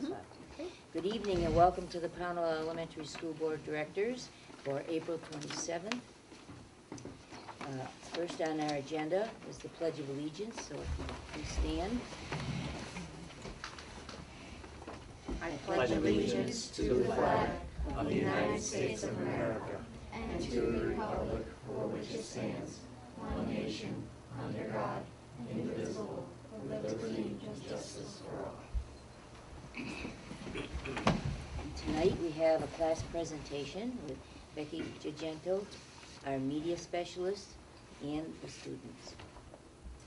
That's fine. Good evening and welcome to the Pownal Elementary School Board of Directors for April 27th. First on our agenda is the Pledge of Allegiance, so if you please stand. I pledge allegiance to the flag of the United States of America and to the republic for which it stands, one nation, under God, indivisible, with liberty and justice for all. Tonight we have a class presentation with Becky Gigento, our media specialist, and the students.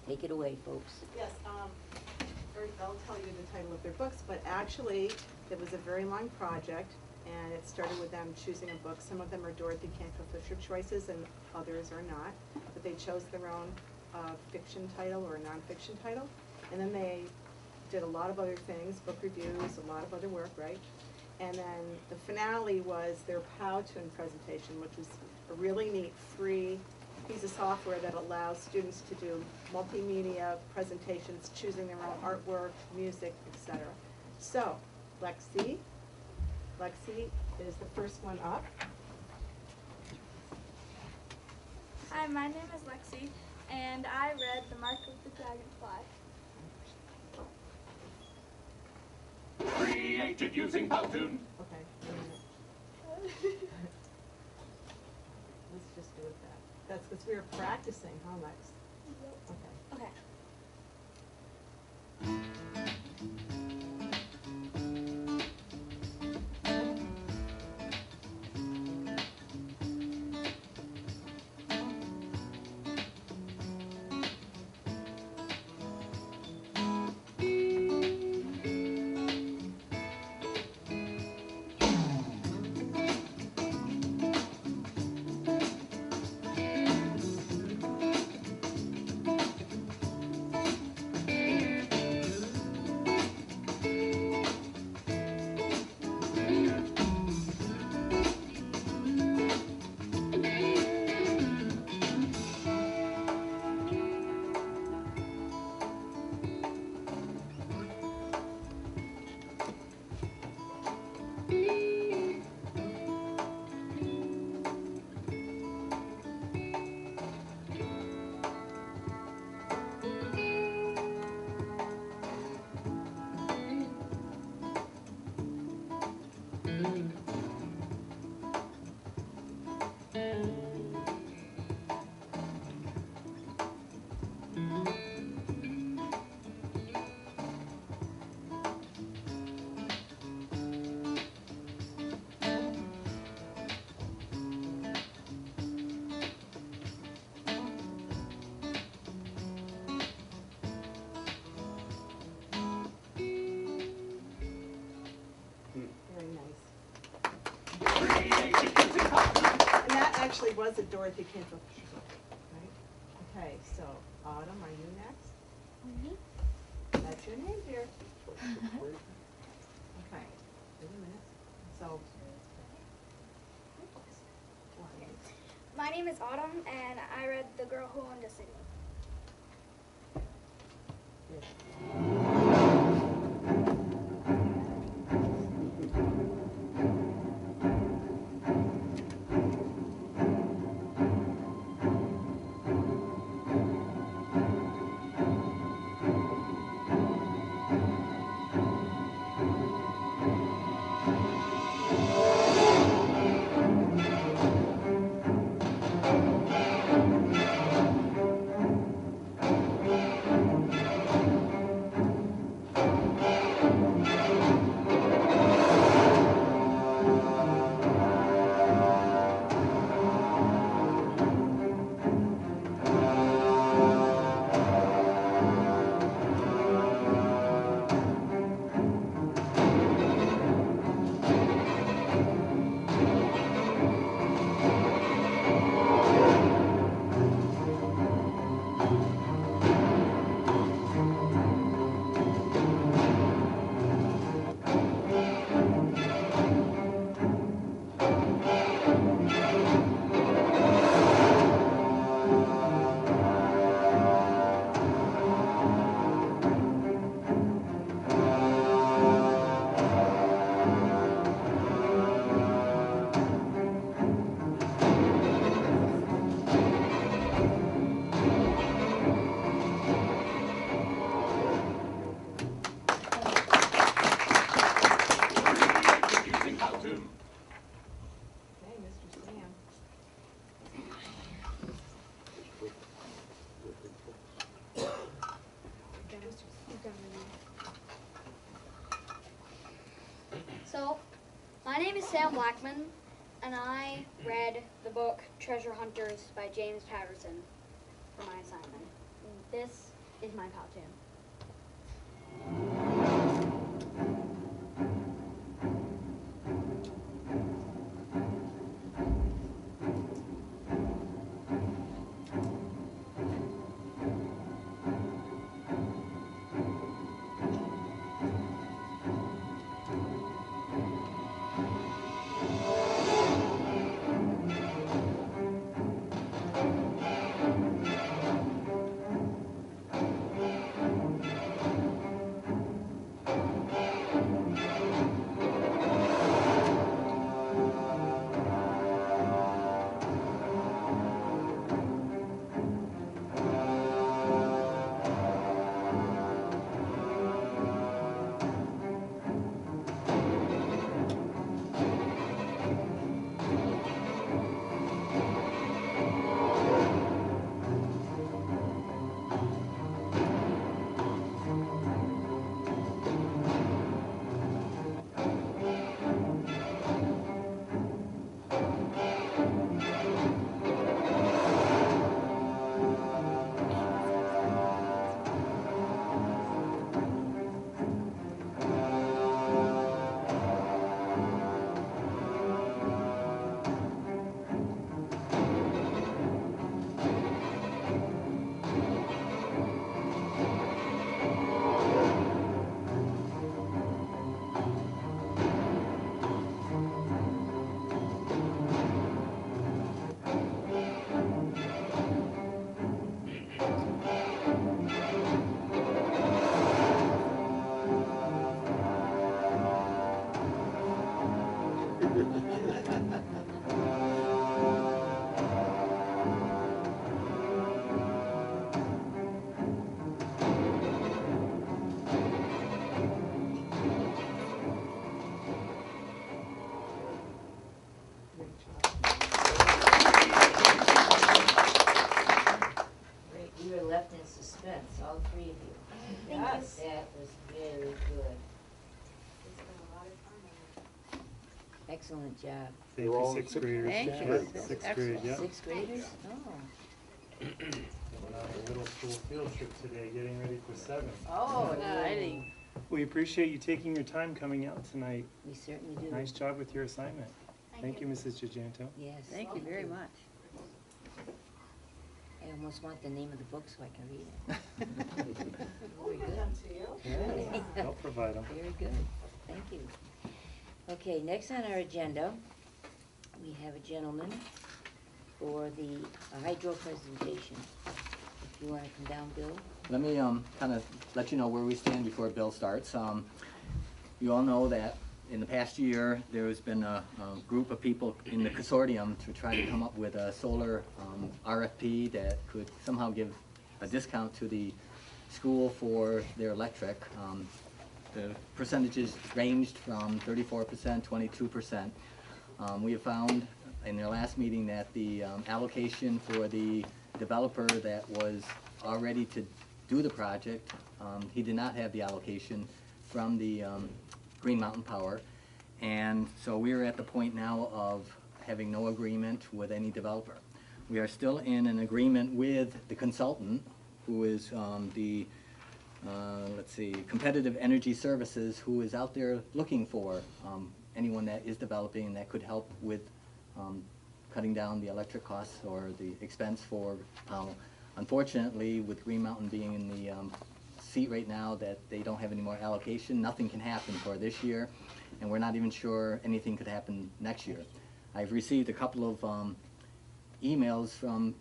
Take it away, folks. Yes, they'll tell you the title of their books, but actually it was a very long project, and it started with them choosing a book. Some of them are Dorothy Canfield Fisher choices, and others are not, but they chose their own fiction title or nonfiction title, and then they did a lot of other things, book reviews, a lot of other work, right? And then the finale was their Powtoon presentation, which was a really neat free piece of software that allows students to do multimedia presentations, choosing their own artwork, music, etc. So, Lexi is the first one up. Hi, my name is Lexi, and I read The Mark of the Dragonfly. Created using Powtoon. Okay, let's just do it that. That's because we were practicing, huh, Lex? Okay. Okay. Actually was a Dorothy Canfield Fisher book, right? Okay, so Autumn, are you next? That's your name, dear. Okay, wait a minute. So, My name is Autumn, and I read The Girl Who Owned a City. So, my name is Sam Blackman, and I read the book Treasure Hunters by James Patterson for my assignment. And this is my pop tune. Great, we were left in suspense, all three of you. Yes. That was very good. It's been a lot of fun. Excellent job. Thank you, sixth graders. Thank you. Yeah, sixth grade, yeah. Sixth graders? Oh. Going on a middle school field trip today, getting ready for seventh. Oh, Exciting. We appreciate you taking your time coming out tonight. We certainly do. Nice job with your assignment. Thank you, Mrs. Giganto. Yes. Thank you very much. I almost want the name of the book so I can read it. We'll get them to you. Yeah, I'll provide them. Very good, thank you. Okay, next on our agenda, we have a gentleman for the hydro presentation. If you wanna come down, Bill? Let me kind of let you know where we stand before Bill starts. You all know that in the past year, there's been a group of people in the consortium to try to come up with a solar RFP that could somehow give a discount to the school for their electric. The percentages ranged from 34%, 22%. We have found in their last meeting that the allocation for the developer that was all ready to do the project, he did not have the allocation from the Green Mountain Power. And so we're at the point now of having no agreement with any developer. We are still in an agreement with the consultant, who is Competitive Energy Services, who is out there looking for anyone that is developing that could help with cutting down the electric costs or the expense for Pownal. Unfortunately, with Green Mountain being in the seat right now that they don't have any more allocation, nothing can happen for this year, and we're not even sure anything could happen next year. I've received a couple of emails from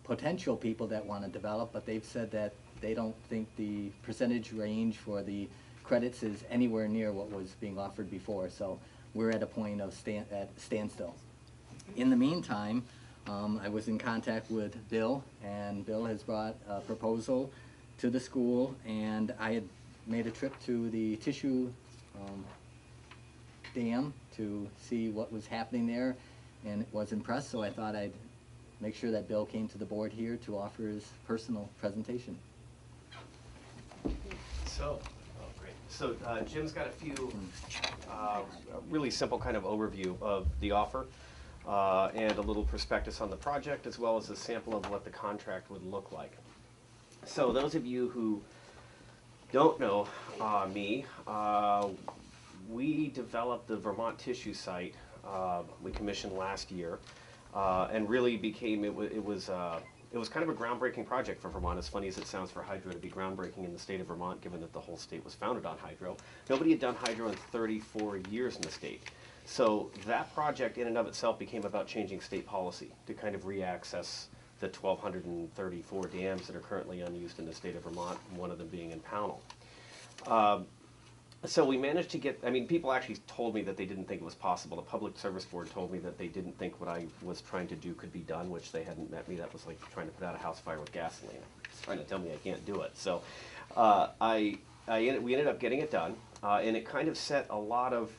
potential people that want to develop, but they've said that they don't think the percentage range for the credits is anywhere near what was being offered before, so we're at a point of standstill. In the meantime, I was in contact with Bill, and Bill has brought a proposal to the school, and I had made a trip to the tissue dam to see what was happening there, and was impressed, so I thought I'd make sure that Bill came to the board here to offer his personal presentation. So, So Jim's got a few really simple kind of overview of the offer and a little prospectus on the project, as well as a sample of what the contract would look like. So those of you who don't know me, we developed the Vermont tissue site we commissioned last year, and really became, it was kind of a groundbreaking project for Vermont, as funny as it sounds for hydro to be groundbreaking in the state of Vermont, given that the whole state was founded on hydro. Nobody had done hydro in 34 years in the state. So that project in and of itself became about changing state policy to kind of re-access the 1,234 dams that are currently unused in the state of Vermont, one of them being in Pownal. So we managed to get, I mean, people actually told me that they didn't think it was possible. The Public Service Board told me that they didn't think what I was trying to do could be done, which they hadn't met me. That was like trying to put out a house fire with gasoline. It's trying to tell me I can't do it. So we ended up getting it done, and it kind of set a lot of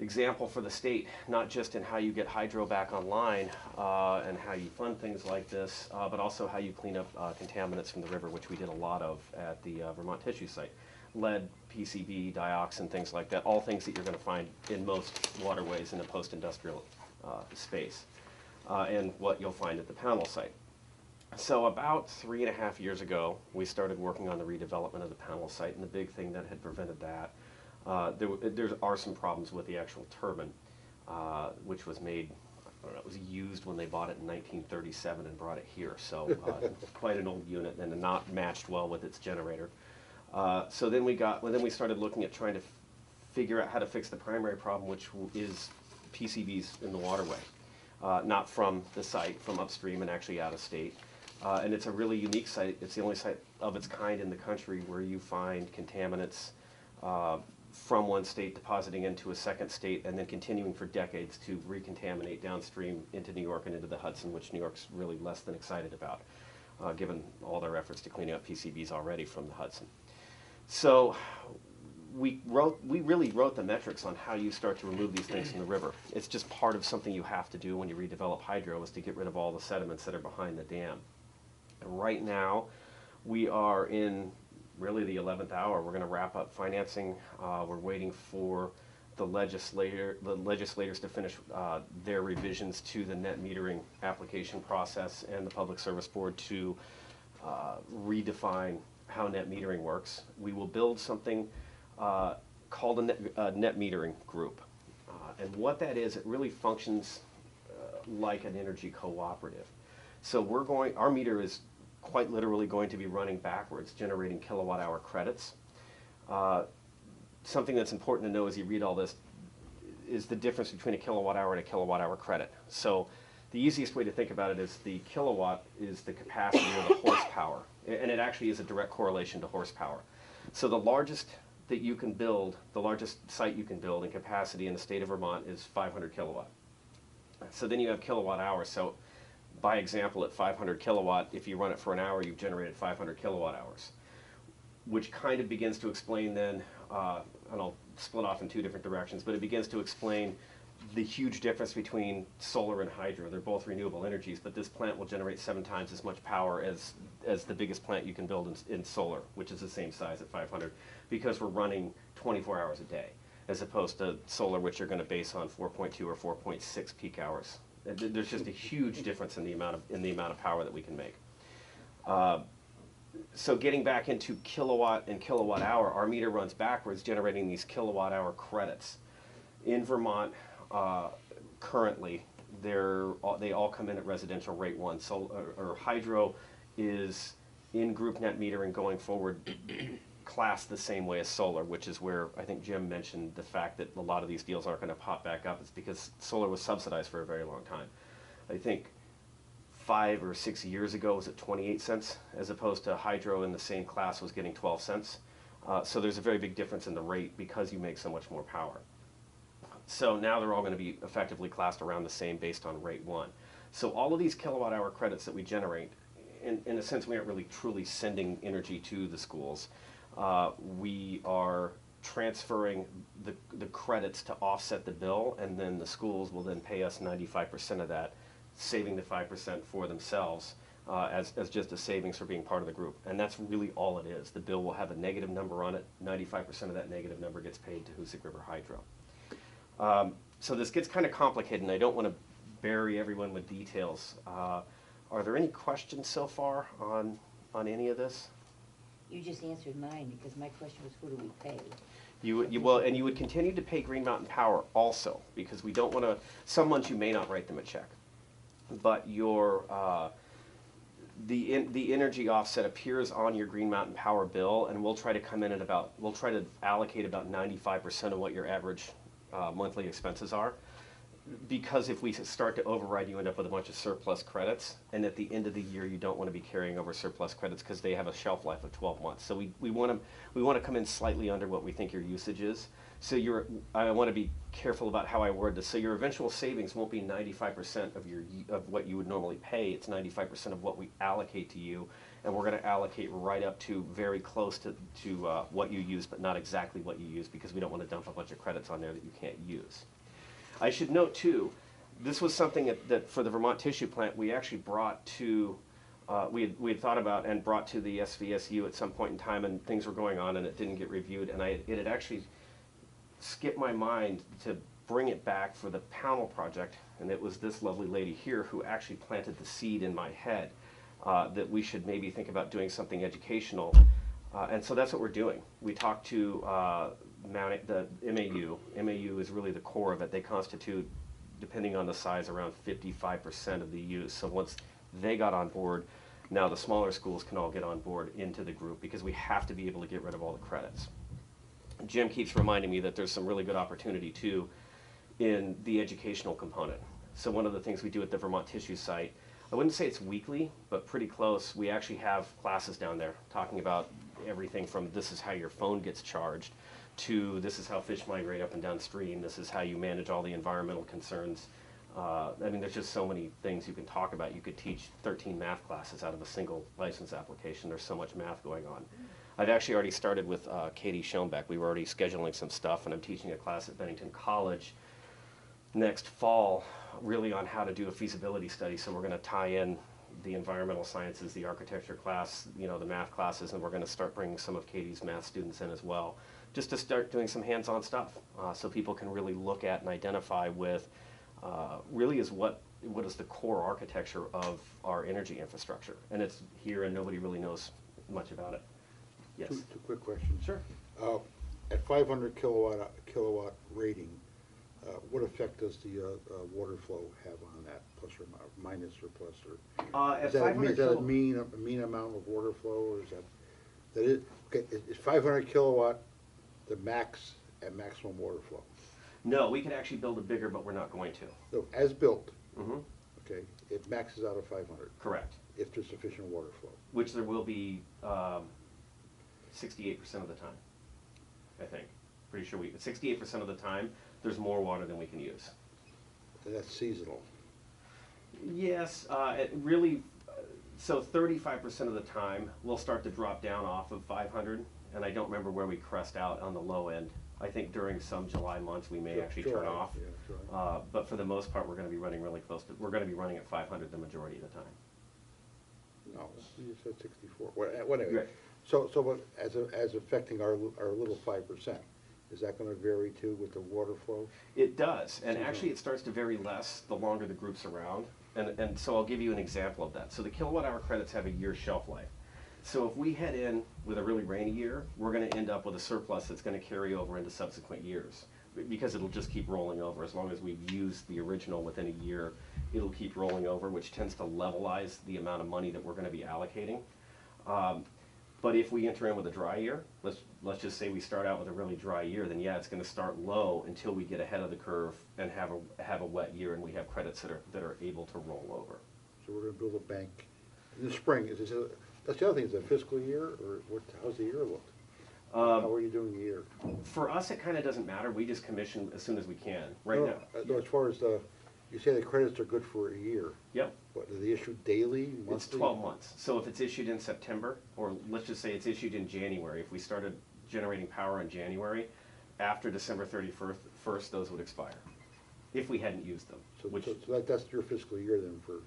example for the state, not just in how you get hydro back online and how you fund things like this, but also how you clean up contaminants from the river, which we did a lot of at the Vermont tissue site. Lead, PCB, dioxin, things like that, all things that you're going to find in most waterways in a post-industrial space, and what you'll find at the Pownal site. So about 3.5 years ago, we started working on the redevelopment of the Pownal site, and the big thing that had prevented that, there are some problems with the actual turbine, which was made, I don't know, it was used when they bought it in 1937 and brought it here, so quite an old unit and not matched well with its generator. So then we started looking at trying to figure out how to fix the primary problem, which is PCBs in the waterway, not from the site, from upstream and actually out of state. And it's a really unique site. It's the only site of its kind in the country where you find contaminants from one state depositing into a second state and then continuing for decades to recontaminate downstream into New York and into the Hudson, which New York's really less than excited about, given all their efforts to clean up PCBs already from the Hudson. So we really wrote the metrics on how you start to remove these things from the river. It's just part of something you have to do when you redevelop hydro, is to get rid of all the sediments that are behind the dam. And right now, we are in really the 11th hour. We're going to wrap up financing. We're waiting for the legislators to finish their revisions to the net metering application process, and the Public Service Board to redefine how net metering works. We will build something called a net metering group. And what that is, it really functions like an energy cooperative. So our meter is quite literally going to be running backwards, generating kilowatt-hour credits. Something that's important to know as you read all this is the difference between a kilowatt-hour and a kilowatt-hour credit. So the easiest way to think about it is the kilowatt is the capacity or the horsepower, and it actually is a direct correlation to horsepower. So the largest that you can build, the largest site you can build in capacity in the state of Vermont is 500 kilowatt. So then you have kilowatt hours. So by example, at 500 kilowatt, if you run it for an hour, you've generated 500 kilowatt hours, which kind of begins to explain then, and I'll split off in two different directions, but it begins to explain the huge difference between solar and hydro. They're both renewable energies, but this plant will generate 7 times as much power as the biggest plant you can build in solar, which is the same size at 500, because we're running 24 hours a day, as opposed to solar, which you're going to base on 4.2 or 4.6 peak hours. There's just a huge difference in the amount of power that we can make. So getting back into kilowatt and kilowatt hour, our meter runs backwards, generating these kilowatt hour credits. In Vermont, currently, they all come in at residential rate 1. Or hydro is in group net metering going forward, classed the same way as solar, which is where I think Jim mentioned the fact that a lot of these deals aren't going to pop back up. It's because solar was subsidized for a very long time. I think 5 or 6 years ago was at 28 cents, as opposed to hydro in the same class was getting 12 cents. So there's a very big difference in the rate because you make so much more power. So now they're all going to be effectively classed around the same based on rate 1. So all of these kilowatt hour credits that we generate, in a sense, we aren't really truly sending energy to the schools. We are transferring the credits to offset the bill, and then the schools will then pay us 95% of that, saving the 5% for themselves as just a savings for being part of the group. And that's really all it is. The bill will have a negative number on it. 95% of that negative number gets paid to Hoosick River Hydro. So this gets kind of complicated, and I don't want to bury everyone with details. Are there any questions so far on any of this? You just answered mine, because my question was, who do we pay? Well, and you would continue to pay Green Mountain Power also, because we don't want to, some months you may not write them a check. But your, the energy offset appears on your Green Mountain Power bill, and we'll try to come in at about, we'll try to allocate about 95% of what your average monthly expenses are. Because if we start to override, you end up with a bunch of surplus credits, and at the end of the year, you don't want to be carrying over surplus credits because they have a shelf life of 12 months. So we want to come in slightly under what we think your usage is. So I want to be careful about how I word this. So your eventual savings won't be 95% of what you would normally pay. It's 95% of what we allocate to you, and we're going to allocate right up to very close to what you use, but not exactly what you use, because we don't want to dump a bunch of credits on there that you can't use. I should note too, this was something that for the Vermont Tissue Plant we actually brought to, we had thought about and brought to the SVSU at some point in time, and things were going on and it didn't get reviewed, and it had actually skipped my mind to bring it back for the Pownal project, and it was this lovely lady here who actually planted the seed in my head that we should maybe think about doing something educational, and so that's what we're doing. We talked to the MAU. MAU is really the core of it. They constitute, depending on the size, around 55% of the use. So once they got on board, now the smaller schools can all get on board into the group, because we have to be able to get rid of all the credits. Jim keeps reminding me that there's some really good opportunity too in the educational component. So one of the things we do at the Vermont Tissue site, I wouldn't say it's weekly, but pretty close. We actually have classes down there talking about everything from this is how your phone gets charged, to this is how fish migrate up and downstream, this is how you manage all the environmental concerns. I mean, there's just so many things you can talk about. You could teach 13 math classes out of a single license application. There's so much math going on. I've actually already started with Katie Schoenbeck. We were already scheduling some stuff, and I'm teaching a class at Bennington College next fall, really on how to do a feasibility study. So we're going to tie in the environmental sciences, the architecture class, the math classes, and we're going to start bringing some of Katie's math students in as well, just to start doing some hands-on stuff, so people can really look at and identify with really is what is the core architecture of our energy infrastructure. And it's here, and nobody really knows much about it. Yes? Two quick questions. Sure. At 500 kilowatt rating, what effect does the water flow have on that, plus or minus or plus? Or At is that 500 a mean amount of water flow, or is that is okay? Is 500 kilowatt the max at maximum water flow? No, we could actually build it bigger, but we're not going to. So as built, Mm-hmm. okay, it maxes out at 500. Correct. If there's sufficient water flow. Which there will be 68% of the time, I think. Pretty sure 68% of the time, there's more water than we can use. And that's seasonal. Yes, it really, so 35% of the time, we'll start to drop down off of 500, and I don't remember where we crest out on the low end. I think during some July months, we may actually turn off. Yeah, July. But for the most part, we're going to be running really close to, we're going to be running at 500 the majority of the time. No, you said 64. Whatever. Right. So but as affecting our little 5%, is that going to vary too with the water flow? It does, and actually it starts to vary less the longer the group's around. And so I'll give you an example of that. So the kilowatt hour credits have a year's shelf life. So if we head in with a really rainy year, we're going to end up with a surplus that's going to carry over into subsequent years, because it'll just keep rolling over. As long as we've used the original within a year, it'll keep rolling over, which tends to levelize the amount of money that we're going to be allocating. But if we enter in with a dry year, let's just say we start out with a really dry year, then yeah, it's going to start low until we get ahead of the curve and have a wet year, and we have credits that are able to roll over. So we're going to build a bank in the spring. That's the other thing. Is it a fiscal year, or how's the year look? How are you doing the year? For us, it kind of doesn't matter. We just commission as soon as we can. Right now. No, as far as you say the credits are good for a year. Yep. What, are they issued daily, monthly? It's 12 months. So if it's issued in September, or let's just say it's issued in January, if we started generating power in January, after December 31st, those would expire, if we hadn't used them. So that's your fiscal year then for.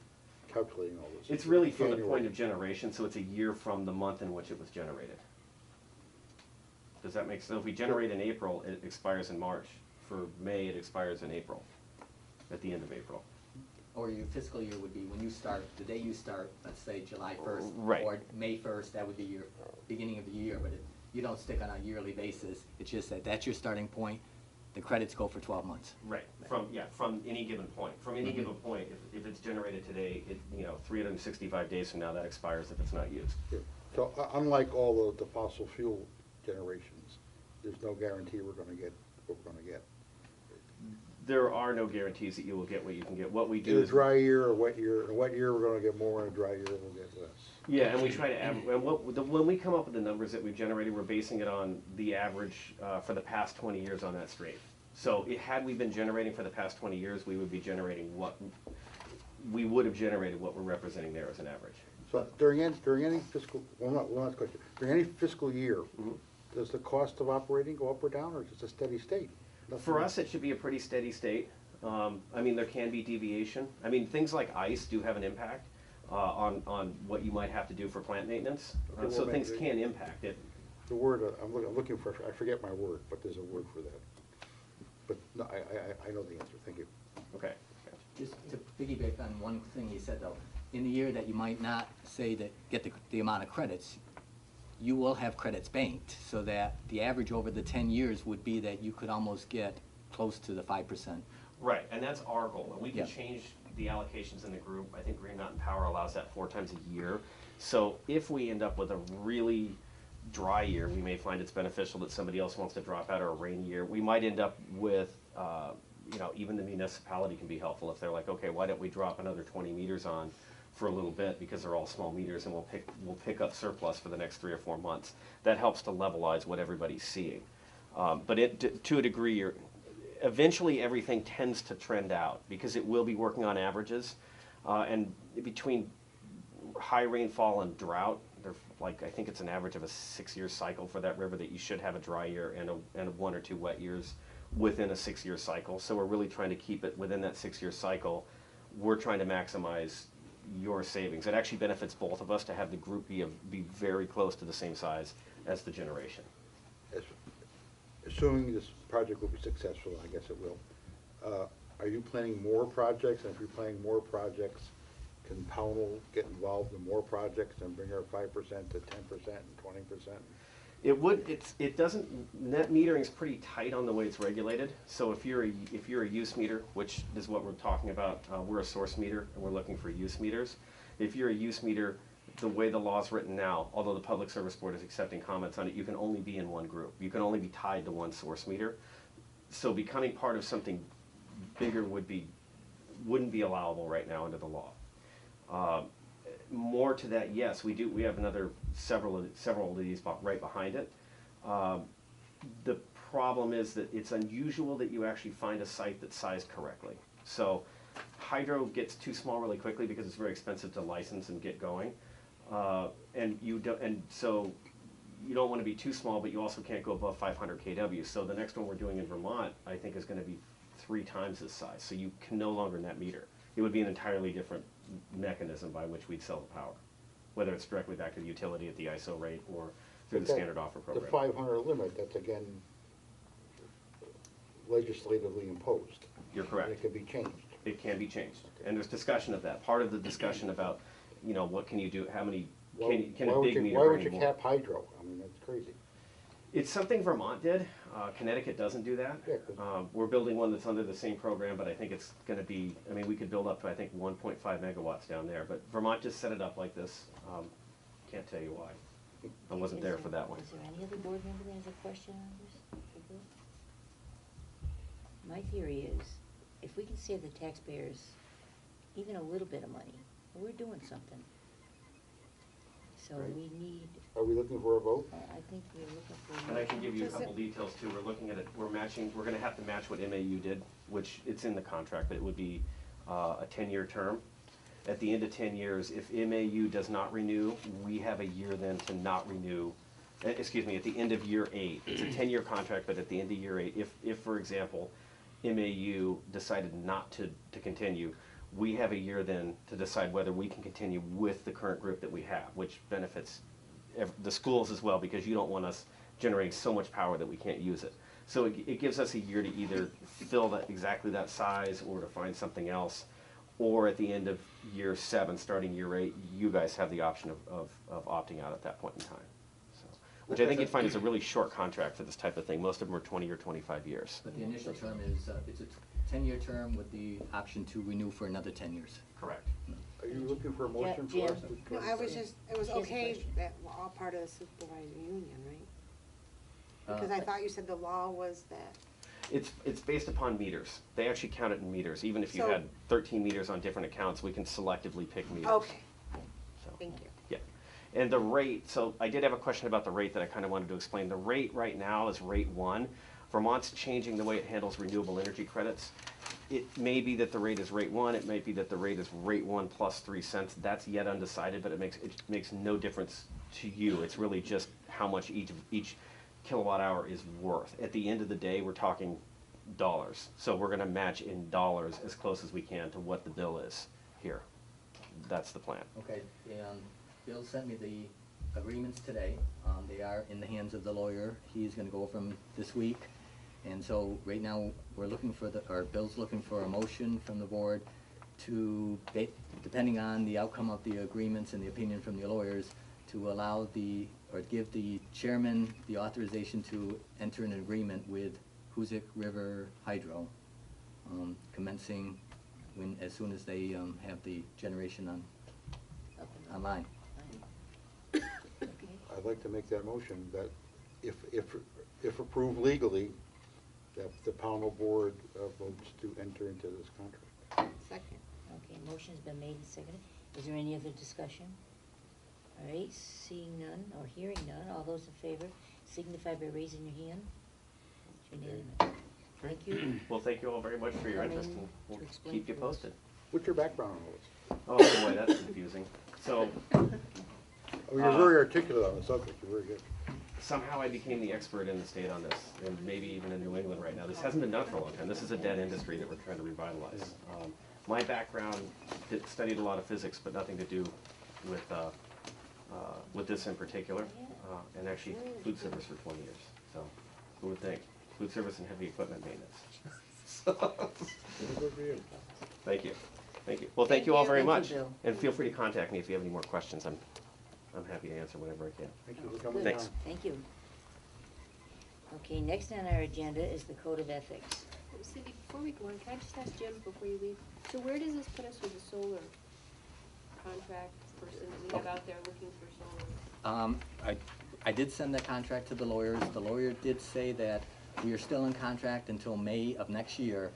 calculating all this? It's really from the January. point of generation, so it's a year from the month in which it was generated. Does that make sense? If we generate in April, it expires in March. For May, it expires in April, at the end of April. Or your fiscal year would be when you start, the day you start, let's say July 1st. Right. Or May 1st, that would be your beginning of the year, but you don't stick on a yearly basis. It's just that that's your starting point. The credits go for 12 months. Right, from any given point. From any given point, if it's generated today, 365 days from now, that expires if it's not used. Yeah. So unlike all the fossil fuel generations, there's no guarantee we're gonna get what we're gonna get. There are no guarantees that you will get what you can get. What we do In a is. dry year or wet year, in a wet year, we're gonna get more, in a dry year, we'll get less. Yeah, and we try to average, and when we come up with the numbers that we've generated, we're basing it on the average for the past 20 years on that stream. So had we been generating for the past 20 years, we would be generating we would have generated what we're representing there as an average. So during any fiscal, well, not, one last question, during any fiscal year, does the cost of operating go up or down, or is it a steady state? Nothing- For us, it should be a pretty steady state. I mean, there can be deviation. I mean, things like ice do have an impact on what you might have to do for plant maintenance. Okay, So well, things maybe- can impact it. The word, I'm looking for, I forget my word, but there's a word for that. But, no, I know the answer, thank you. Okay. Just to piggyback on one thing you said though, in the year that you might not say that get the amount of credits, you will have credits banked, so that the average over the 10 years would be that you could almost get close to the 5%. Right, and that's our goal, and we can Yeah. change the allocations in the group. I think Green Mountain Power allows that 4 times a year. So if we end up with a really dry year, we may find it's beneficial that somebody else wants to drop out, or a rainy year. We might end up with, even the municipality can be helpful if they're like, okay, why don't we drop another 20 meters on for a little bit, because they're all small meters, and we'll pick up surplus for the next 3 or 4 months. That helps to levelize what everybody's seeing. But to a degree, eventually everything tends to trend out, because it will be working on averages. And between high rainfall and drought, I think it's an average of a 6-year cycle for that river, that you should have a dry year and 1 or 2 wet years within a 6-year cycle. So we're really trying to keep it within that 6-year cycle. We're trying to maximize your savings. It actually benefits both of us to have the group be very close to the same size as the generation. Assuming this project will be successful, I guess it will, are you planning more projects? And if you're planning more projects, can Pownal get involved in more projects and bring our 5% to 10% and 20%? It doesn't, net metering is pretty tight on the way it's regulated. So if you're a use meter, which is what we're talking about, we're a source meter and we're looking for use meters. If you're a use meter, the way the law's written now, although the Public Service Board is accepting comments on it, you can only be in one group. You can only be tied to one source meter. So becoming part of something bigger wouldn't be allowable right now under the law. More to that, yes, we do. We have several of these right behind it. The problem is that it's unusual that you actually find a site that's sized correctly. So hydro gets too small really quickly because it's very expensive to license and get going, so you don't want to be too small, but you also can't go above 500 kW. So the next one we're doing in Vermont, I think, is going to be 3 times this size. So you can no longer net meter. It would be an entirely different mechanism by which we'd sell the power, whether it's directly back to the utility at the ISO rate or through the standard offer program. The 500 limit, that's again legislatively imposed. You're correct. And it can be changed. It can be changed, and there's discussion of that. Part of the discussion about, what can you do, how many, can a big meter Why would bring you more? cap hydro? I mean, that's crazy. It's something Vermont did. Connecticut doesn't do that. Yeah, 'cause- We're building one that's under the same program, but I think it's going to be, we could build up to, I think, 1.5 megawatts down there. But Vermont just set it up like this. Can't tell you why. I wasn't there for that one. Is there any other board member that has a question on this? My theory is, if we can save the taxpayers even a little bit of money, we're doing something. So Right. we need, Are we looking for a vote? I think we're looking for. And I can give you a Does couple it- details too. We're looking at it, we're going to have to match what MAU did, which it's in the contract, but it would be a 10-year term. At the end of 10 years, if MAU does not renew, we have a year then to not renew. At the end of year 8, it's a 10-year contract, but at the end of year 8, if for example, MAU decided not to continue, We have a year then to decide whether we can continue with the current group that we have, which benefits the schools as well, because you don't want us generating so much power that we can't use it. So it gives us a year to either fill that exactly that size or to find something else, or at the end of year 7, starting year 8, you guys have the option of opting out at that point in time. So, which I think you'd find is a really short contract for this type of thing. Most of them are 20 or 25 years. But the initial term is, it's a 10-year term with the option to renew for another 10 years. Correct. Are you looking for a motion Jim. for us to? No, I was just, it was She has a okay question. that we're all part of the supervisory union, right? Uh, Because I thought you said the law was that. It's based upon meters. They actually count it in meters. Even if you So- had 13 meters on different accounts, we can selectively pick meters. Okay, So, thank you. yeah. And the rate, so I did have a question about the rate that I kind of wanted to explain. The rate right now is rate 1. Vermont's changing the way it handles renewable energy credits. It may be that the rate is rate 1, it may be that the rate is rate 1 plus 3 cents. That's yet undecided, but it makes no difference to you. It's really just how much each kilowatt hour is worth. At the end of the day, we're talking dollars. So we're gonna match in dollars as close as we can to what the bill is here. That's the plan. Okay, and Bill sent me the agreements today. They are in the hands of the lawyer. He's gonna go over them this week. And so right now, we're looking for Bill's looking for a motion from the board to, depending on the outcome of the agreements and the opinion from the lawyers, to allow or give the chairman the authorization to enter an agreement with Hoosick River Hydro, commencing as soon as they have the generation online. Okay. I'd like to make that motion that if approved legally, that the Pownal board votes to enter into this contract. Second. Okay, motion's been made and seconded. Is there any other discussion? All right, seeing none or hearing none, all those in favor signify by raising your hand. It's unanimous. Thank you. Well, thank you all very much for your Coming interest, and we'll to explain keep you to us. posted. What's your background on all Oh boy, that's confusing. So this? Oh, you're very articulate on the subject, you're very good. somehow I became the expert in the state on this, and maybe even in New England right now. This hasn't been done for a long time. This is a dead industry that we're trying to revitalize. My background studied a lot of physics, but nothing to do with this in particular, and actually food service for 20 years. So who would think? Food service and heavy equipment maintenance. Good for you. Thank you. Thank you. Well, thank you all very Thank you, much. Bill. And feel free to contact me if you have any more questions. I'm happy to answer whenever I can. Thank you for coming Good. down. Thanks. Thank you. Okay, next on our agenda is the Code of Ethics. Cindy, before we go on, can I just ask Jim before you leave? So where does this put us with the solar contract person that we have out there looking for solar? I did send that contract to the lawyers. The lawyer did say that we are still in contract until May of next year.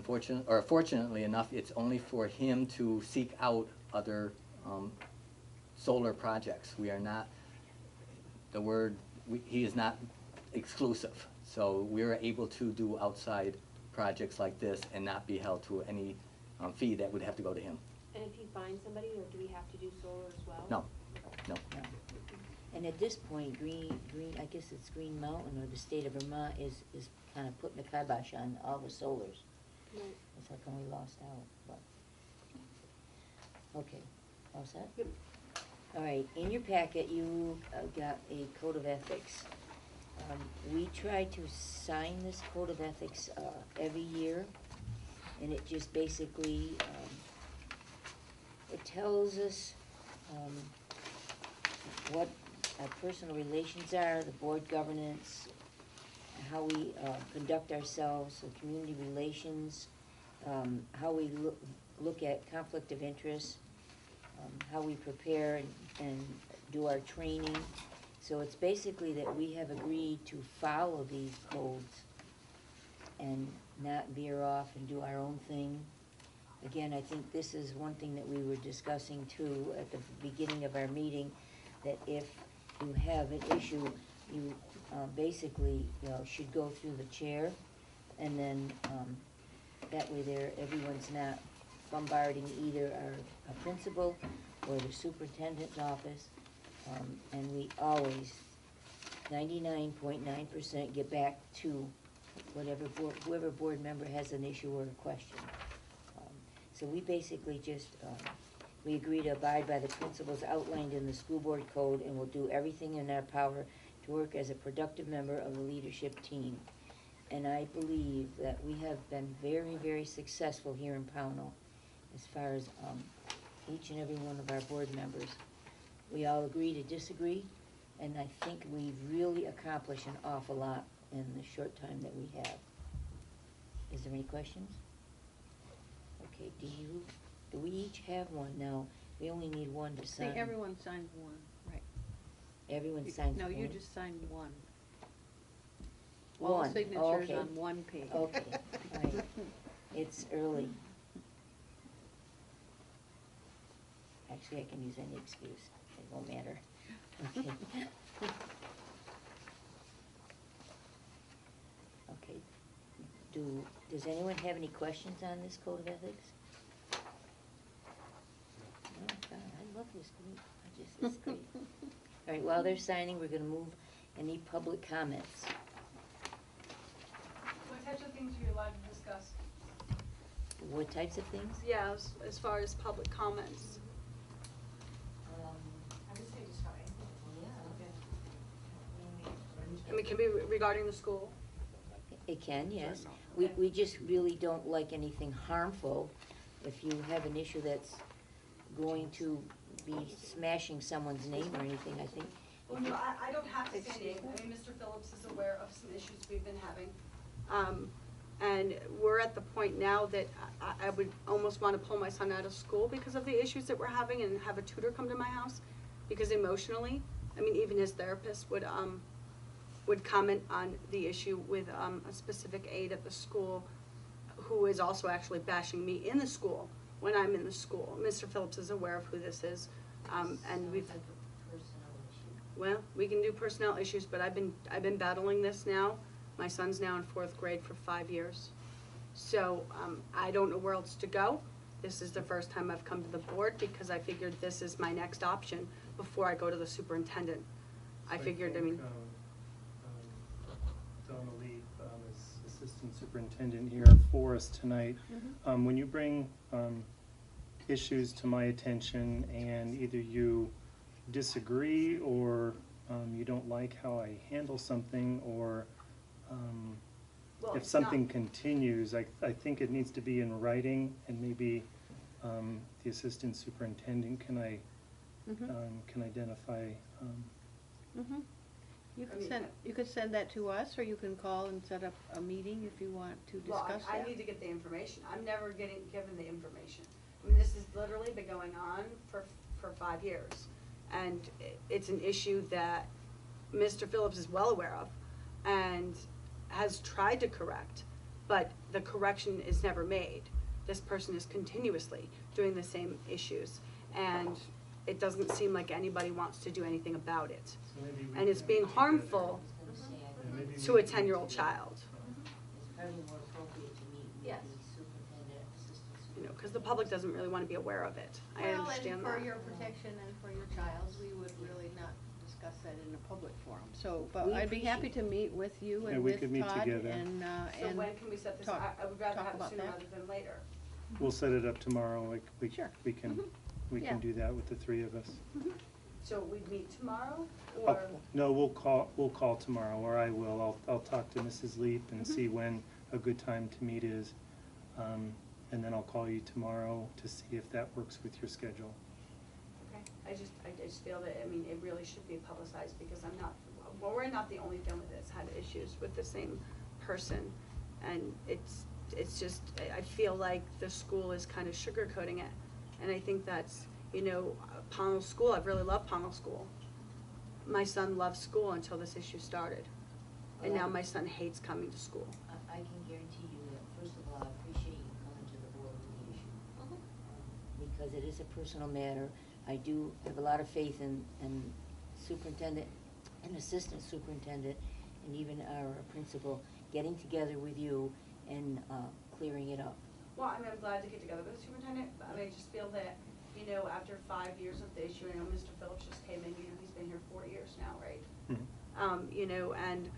Fortunately enough, it's only for him to seek out other solar projects. We are not, he is not exclusive. So we're able to do outside projects like this and not be held to any fee that would have to go to him. And if he finds somebody, or do we have to do solar as well? No, no. No. And at this point, I guess it's Green Mountain or the state of Vermont is kind of putting the kibosh on all the solars. Right. It's how come we lost out, but. Okay, all set? Yep. All right, in your packet, you got a code of ethics. We try to sign this code of ethics every year, and it just basically, it tells us what our personal relations are, the board governance, how we conduct ourselves, the community relations, how we look at conflict of interest, how we prepare and do our training. So it's basically that we have agreed to follow these codes and not veer off and do our own thing. Again, I think this is one thing that we were discussing too at the beginning of our meeting, that if you have an issue, you basically, should go through the chair, and then that way everyone's not bombarding either our principal or the superintendent's office, and we always, 99.9% get back to whoever board member has an issue or a question. So we basically just, we agree to abide by the principles outlined in the school board code, and will do everything in our power to work as a productive member of the leadership team. And I believe that we have been very, very successful here in Pownal as far as each and every one of our board members. We all agree to disagree, and I think we've really accomplished an awful lot in the short time that we have. Is there any questions? Okay, do we each have one? No, we only need one to I sign. think everyone signed one, right? Everyone signs No, one? you just signed one. All One, signatures okay. on one page. Okay, all right. It's early. Actually, I can use any excuse. It won't matter. Okay. Okay. Does anyone have any questions on this code of ethics? Oh, God, I love this group. It's great. All right, while they're signing, we're gonna move any public comments. What types of things are you allowed to discuss? What types of things? Yeah, as far as public comments. I would say just fine. Yeah. I mean, can be regarding the school. It can, yes. We just really don't like anything harmful. If you have an issue that's going to be smashing someone's name or anything, I think. Well, no, I don't have to say anything. I mean, Mr. Phillips is aware of some issues we've been having. And we're at the point now that I would almost want to pull my son out of school because of the issues that we're having, and have a tutor come to my house, because emotionally, I mean, even his therapist would comment on the issue with a specific aide at the school who is also actually bashing me in the school when I'm in the school. Mr. Phillips is aware of who this is, and we've. Well, we can do personnel issues, but I've been battling this now. My son's now in 4th grade for 5 years. So I don't know where else to go. This is the first time I've come to the board because I figured this is my next option before I go to the superintendent. I figured, I mean. Donna Lee is Assistant Superintendent here for us tonight. When you bring issues to my attention and either you disagree or you don't like how I handle something, or Well, if it's something not- continues, I think it needs to be in writing, and maybe the Assistant Superintendent can identify. You could send that to us, or you can call and set up a meeting if you want to Well, discuss I that. need to get the information. I'm never getting given the information. I mean, this has literally been going on for 5 years. And it's an issue that Mr. Phillips is well aware of and has tried to correct, but the correction is never made. This person is continuously doing the same issues, and it doesn't seem like anybody wants to do anything about it. So maybe we And it's can being get together. harmful Yeah, maybe to we a can 10-year-old get together. child. It's probably more appropriate to meet with Yes. the superintendent, assistant You know, because the public doesn't really want to be aware of it. I understand Well, that. and for your protection and for your child, we would really not discuss that in a public forum. So, but We I'd be happy to appreciate- meet with you Yeah, and we with could meet Todd together. and, So when can we set this? talk- I would rather talk have it about sooner that. rather than later. We'll set it up tomorrow, like, Sure. we can Yeah. do that with the 3 of us. So we'd meet tomorrow, Oh, or? no, we'll call tomorrow, or I will. I'll talk to Mrs. Leap and see when a good time to meet is. And then I'll call you tomorrow to see if that works with your schedule. Okay, I just feel that, I mean, it really should be publicized, because we're not the only family that's had issues with the same person. And it's just, I feel like the school is kind of sugarcoating it. And I think that's, you know, Pownal School, I've really loved Pownal School. My son loved school until this issue started. And now my son hates coming to school. I can guarantee you that, first of all, I appreciate you coming to the board with the issue. Because it is a personal matter. I do have a lot of faith in superintendent and assistant superintendent, and even our principal, getting together with you and clearing it up. Well, I mean, I'm glad to get together with the superintendent, but I mean, I just feel that, you know, after 5 years of the issue, I know Mr. Phillips just came in, you know, he's been here 4 years now, right? You know, and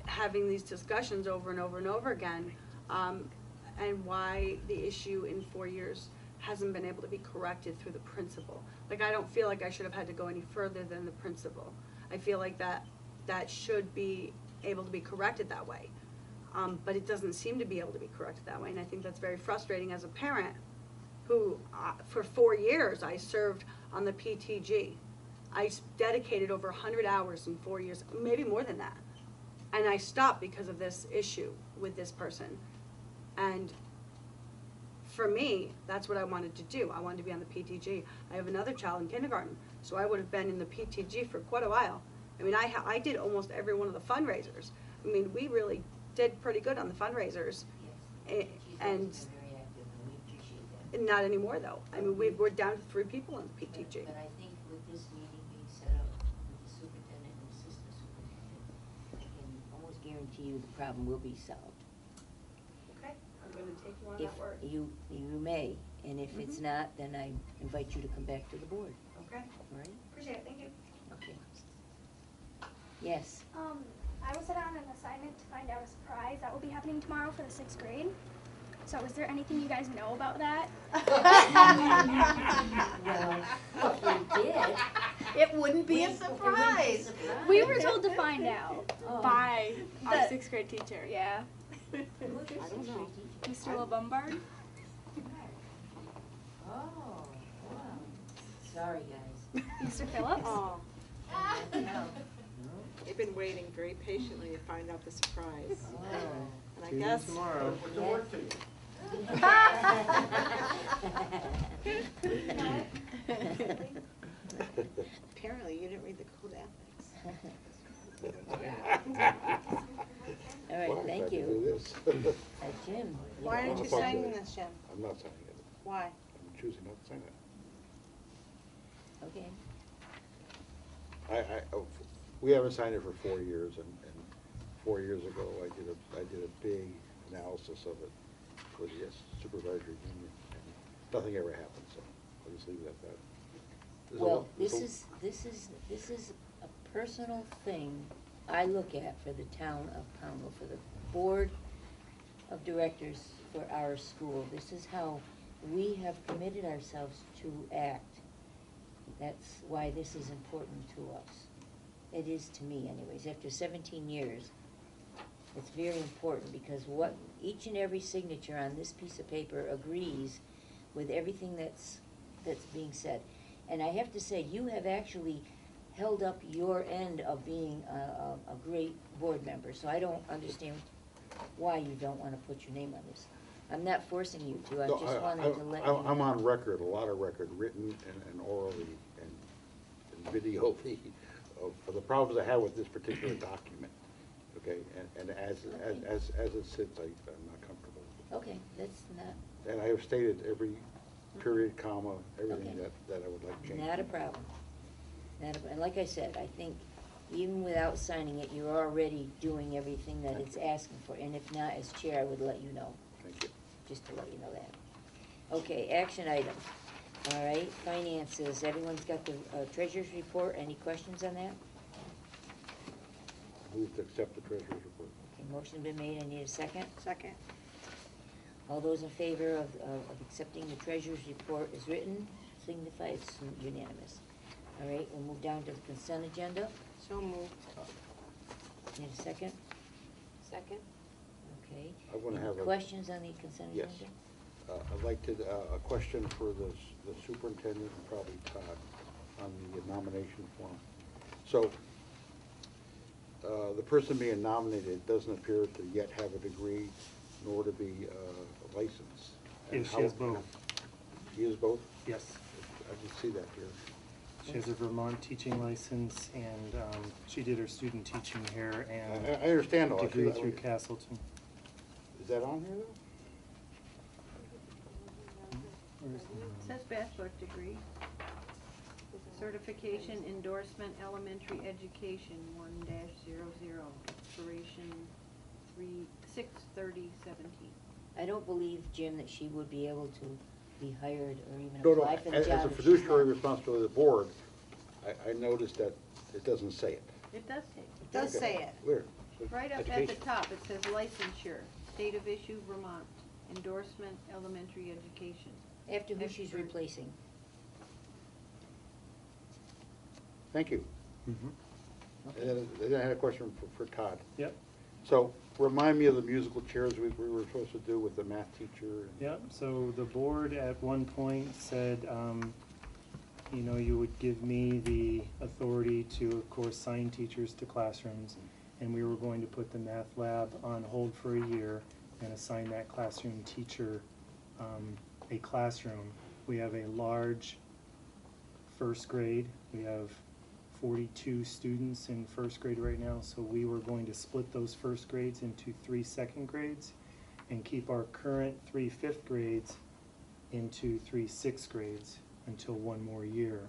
having these discussions over and over and over again, and why the issue in 4 years hasn't been able to be corrected through the principal. Like, I don't feel like I should have had to go any further than the principal. I feel like that should be able to be corrected that way. But it doesn't seem to be able to be corrected that way, and I think that's very frustrating as a parent who, for 4 years, I served on the PTG. I dedicated over 100 hours in 4 years, maybe more than that. And I stopped because of this issue with this person. And for me, that's what I wanted to do. I wanted to be on the PTG. I have another child in kindergarten, so I would have been in the PTG for quite a while. I mean, I did almost every one of the fundraisers. I mean, we really did pretty good on the fundraisers. Yes. And She's been very active, and we appreciate that. not anymore, though. I mean, we're down to 3 people in the PTG. But I think with this meeting being set up with the superintendent and assistant superintendent, I can almost guarantee you the problem will be solved. Okay, I'm gonna take you on If that word. you may, and if it's not, then I invite you to come back to the board, Okay, all right? appreciate it, thank you. Okay. Yes. I was sent on an assignment to find out a surprise that will be happening tomorrow for the 6th grade. So is there anything you guys know about that? Well, if we did. It wouldn't be a It wouldn't be a surprise. surprise. We were told to find out Oh. by our The- 6th grade teacher, yeah. Who's your I don't sixth know. grade teacher? Mr. LeBombard. Oh, wow. Sorry, guys. Mr. Phillips. Oh, No. they've been waiting very patiently to find out the surprise. Oh. And I Tune in guess. tomorrow. Apparently, you didn't read the code ethics. All right, Well, I thank tried to you. do this. Jim. Why aren't you I'll talk to signing you. this, Jim? I'm not signing it. Why? I'm choosing not to sign it. Okay. We haven't signed it for 4 years, and 4 years ago, I did a big analysis of it with the supervisory union, and nothing ever happened, so I'll just leave it at that. There's a Well, lot- there's this is a personal thing I look at for the town of Pownal, for the board of directors for our school. This is how we have committed ourselves to act. That's why this is important to us. It is to me anyways. After 17 years, it's very important because what each and every signature on this piece of paper agrees with everything that's being said. And I have to say, you have actually held up your end of being a great board member, so I don't understand why you don't want to put your name on this. I'm not forcing you to, I No, just wanted to let you know. I'm on record, a lot of record, written and orally, and video, of the problems I have with this particular document, okay? And as it sits, I'm not comfortable with it. Okay, that's not, And I have stated every period, comma, everything Okay. that I would like changed. not a problem. And like I said, I think even without signing it, you're already doing everything that it's asking for. And if not, as chair, I would let you know, Thank you. just to let you know that. Okay, action items. All right, finances, everyone's got the treasurer's report. Any questions on that? Move to accept the treasurer's report. Okay, motion been made, I need a second. Second. All those in favor of accepting the treasurer's report as written, signify it's unanimous. All right, we'll move down to the consent agenda. So moved. Need a second? Second. Okay. I wanna Any have a- questions on the consent Yes. agenda? I'd like to, a question for the superintendent and probably Todd on the nomination form. So, the person being nominated doesn't appear to yet have a degree nor to be licensed. And Yes, she has how- both. He is both? Yes. I can see that here. She has a Vermont teaching license, and she did her student teaching here and I understand all that. degree through Castleton. Is that on here though? Where's It the- says bachelor's degree. Certification endorsement elementary education 1-00, expiration 6/30/17. I don't believe, Jim, that she would be able to be hired or even No, apply for the job. as a if she's fiduciary not- responsibility of the board, I noticed that it doesn't say it. It does say. It does Okay. say it. Where? Right up at the Education. top, it says licensure, state of issue Vermont, endorsement elementary education. After who she's replacing. Thank you. And then I had a question for Todd. Yep. So, remind me of the musical chairs we were supposed to do with the math teacher. Yep, so the board at one point said, you know, you would give me the authority to, of course, sign teachers to classrooms, and we were going to put the math lab on hold for a year and assign that classroom teacher a classroom. We have a large first grade. We have 42 students in first grade right now, so we were going to split those first grades into 3 second grades and keep our current 3 fifth grades into 3 sixth grades until one more year.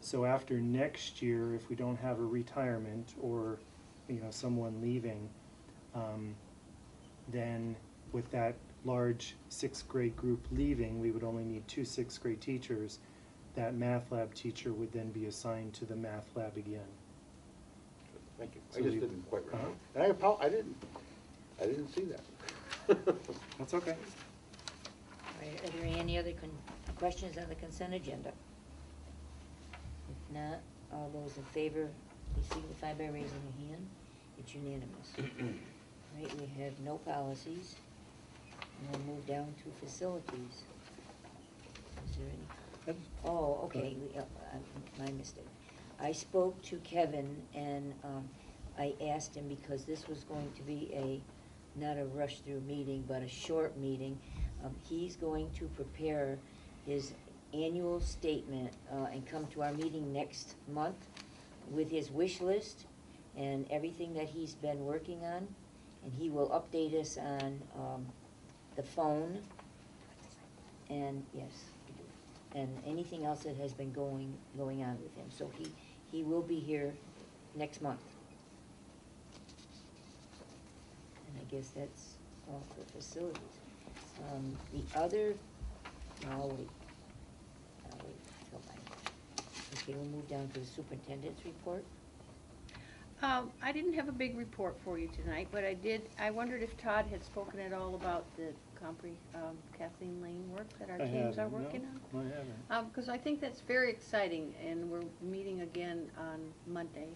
So after next year, if we don't have a retirement or, you know, someone leaving, then with that large 6th grade group leaving, we would only need 2 6th grade teachers. That math lab teacher would then be assigned to the math lab again. Thank you. So I just we- didn't quite remember. Uh-huh. And I didn't see that. That's okay. Are there any other questions on the consent agenda? If not, all those in favor, please signify by raising your hand. It's unanimous. All right, we have no policies. And we'll move down to facilities. Is there any? Oh, okay, my mistake. I spoke to Kevin and I asked him, because this was going to be not a rush-through meeting, but a short meeting. He's going to prepare his annual statement and come to our meeting next month with his wish list and everything that he's been working on. And he will update us on the phone and, yes, and anything else that has been going on with him. So he will be here next month. And I guess that's all for facilities. The other, I'll wait till okay, we'll move down to the superintendent's report. I didn't have a big report for you tonight, but I wondered if Todd had spoken at all about the Kathleen Lane work that our teams are working on? No, I haven't. Because I think that's very exciting, and we're meeting again on Monday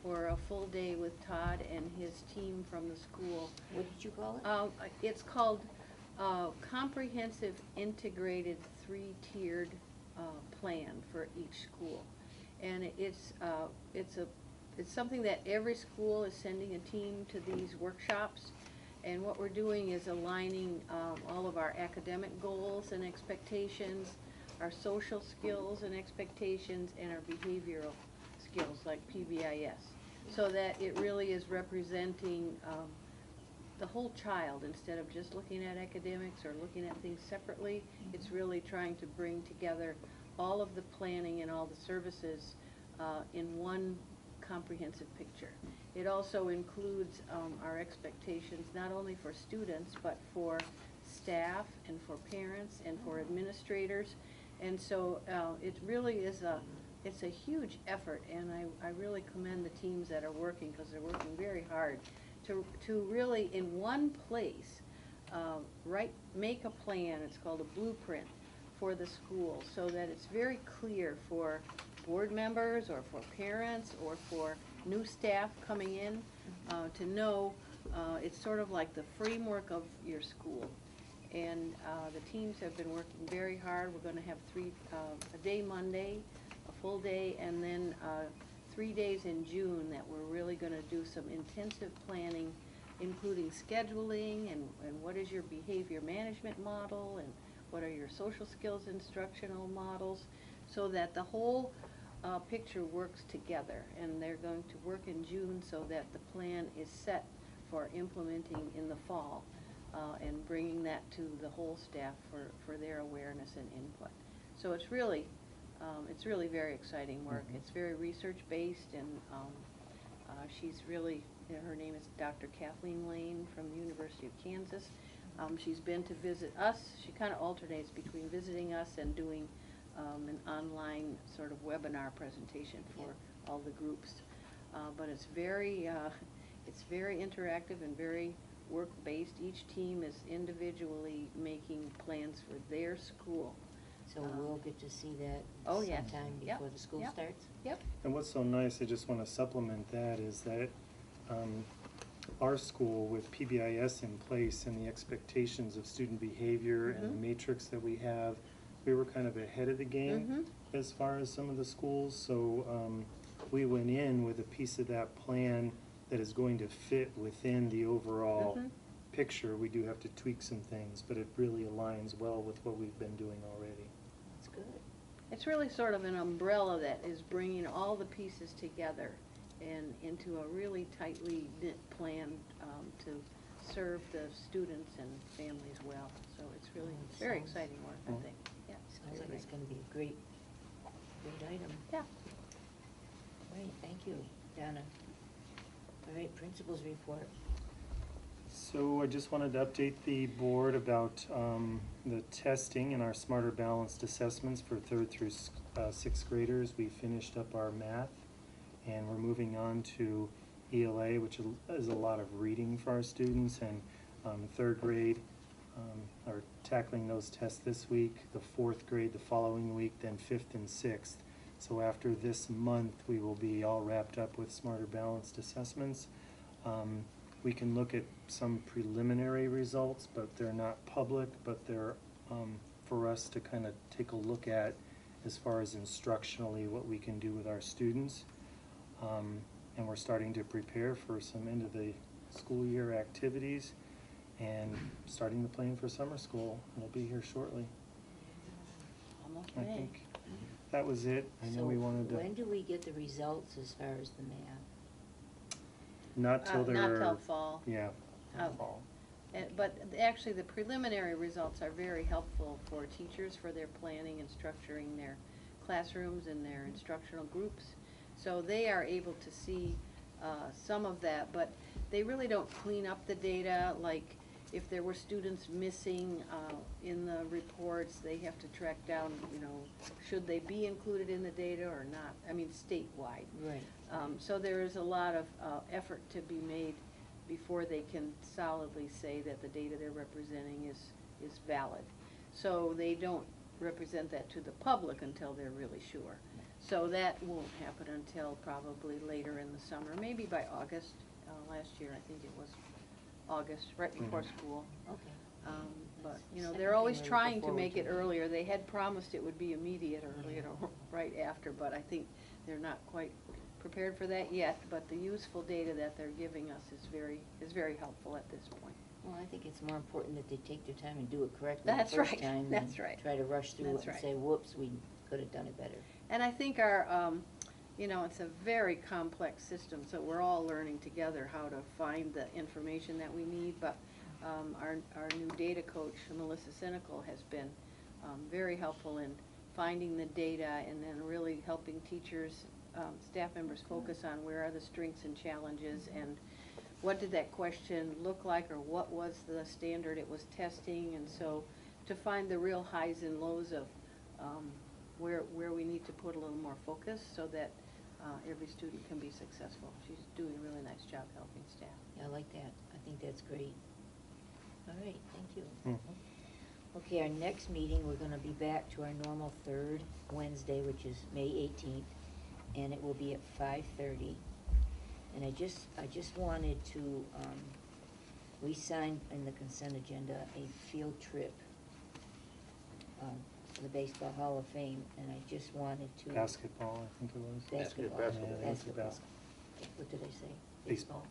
for a full day with Todd and his team from the school. What did you call it? It's called Comprehensive Integrated Three-Tiered Plan for each school. And it's something that every school is sending a team to these workshops. And what we're doing is aligning all of our academic goals and expectations, our social skills and expectations, and our behavioral skills like PBIS, so that it really is representing the whole child instead of just looking at academics or looking at things separately. It's really trying to bring together all of the planning and all the services in one comprehensive picture. It also includes our expectations not only for students but for staff and for parents and for administrators, and so it really is it's a huge effort, and I really commend the teams that are working, because they're working very hard to really in one place make a plan. It's called a blueprint for the school, so that it's very clear for board members or for parents or for new staff coming in to know it's sort of like the framework of your school. And the teams have been working very hard. We're going to have a day Monday, a full day, and then 3 days in June that we're really going to do some intensive planning, including scheduling and what is your behavior management model and what are your social skills instructional models, so that the whole picture works together. And they're going to work in June so that the plan is set for implementing in the fall and bringing that to the whole staff for their awareness and input. So it's really very exciting work. It's very research-based, and she's really, her name is Dr. Kathleen Lane from the University of Kansas. She's been to visit us. She kind of alternates between visiting us and doing an online sort of webinar presentation for all the groups. But it's very interactive and very work-based. Each team is individually making plans for their school. So we'll get to see that Oh, yes. sometime Yep, before the school yep. starts? Yep. And what's so nice, I just want to supplement that, is that our school with PBIS in place and the expectations of student behavior and the matrix that we have, we were kind of ahead of the game as far as some of the schools. So we went in with a piece of that plan that is going to fit within the overall picture. We do have to tweak some things, but it really aligns well with what we've been doing already. That's good. It's really sort of an umbrella that is bringing all the pieces together and into a really tightly knit plan to serve the students and families well. So it's really very Sounds- exciting work, I think. Yeah. Sounds like it's gonna be a great item. Yeah. Great, thank you, Donna. All right, principals report. So I just wanted to update the board about the testing in our Smarter Balanced assessments for 3rd through 6th graders. We finished up our math, and we're moving on to ELA, which is a lot of reading for our students, and 3rd grade are tackling those tests this week, the 4th grade the following week, then 5th and 6th. So after this month, we will be all wrapped up with Smarter Balanced assessments. We can look at some preliminary results, but they're not public, but they're for us to kind of take a look at as far as instructionally what we can do with our students. And we're starting to prepare for some end of the school year activities and starting the plan for summer school. It'll be here shortly. Almost I May. think that was it. I know we wanted to. So when do we get the results as far as the math? Not till they're. Not till fall. Yeah, Oh. fall. But actually, the preliminary results are very helpful for teachers for their planning and structuring their classrooms and their instructional groups. So they are able to see some of that, but they really don't clean up the data. Like if there were students missing in the reports, they have to track down, you know, should they be included in the data or not? I mean, statewide. Right. So there is a lot of effort to be made before they can solidly say that the data they're representing is valid. So they don't represent that to the public until they're really sure. So that won't happen until probably later in the summer, maybe by August. Last year, I think it was August, right before school. Okay. But, you know, Second they're thing always we look trying to forward make it to. earlier. They had promised it would be immediate or, you know, right after, but I think they're not quite prepared for that yet. But the useful data that they're giving us is very helpful at this point. Well, I think it's more important that they take their time and do it correctly That's the first right. time That's than right. try to rush through That's it and right. say, whoops, we could have done it better. And I think our, you know, it's a very complex system, so we're all learning together how to find the information that we need. But our new data coach, Melissa Cynical, has been very helpful in finding the data and then really helping teachers, staff members focus on where are the strengths and challenges and what did that question look like or what was the standard it was testing. And so to find the real highs and lows of where we need to put a little more focus so that every student can be successful. She's doing a really nice job helping staff. Yeah, I like that. I think that's great. All right, thank you. Mhm. Okay, our next meeting, we're gonna be back to our normal third Wednesday, which is May 18th, and it will be at 5:30. And I just wanted to, we signed in the consent agenda a field trip to the Baseball Hall of Fame, and I just wanted to. Basketball, I think it was. Basketball. Basketball. Yeah, they said Basketball. What did I say? Baseball.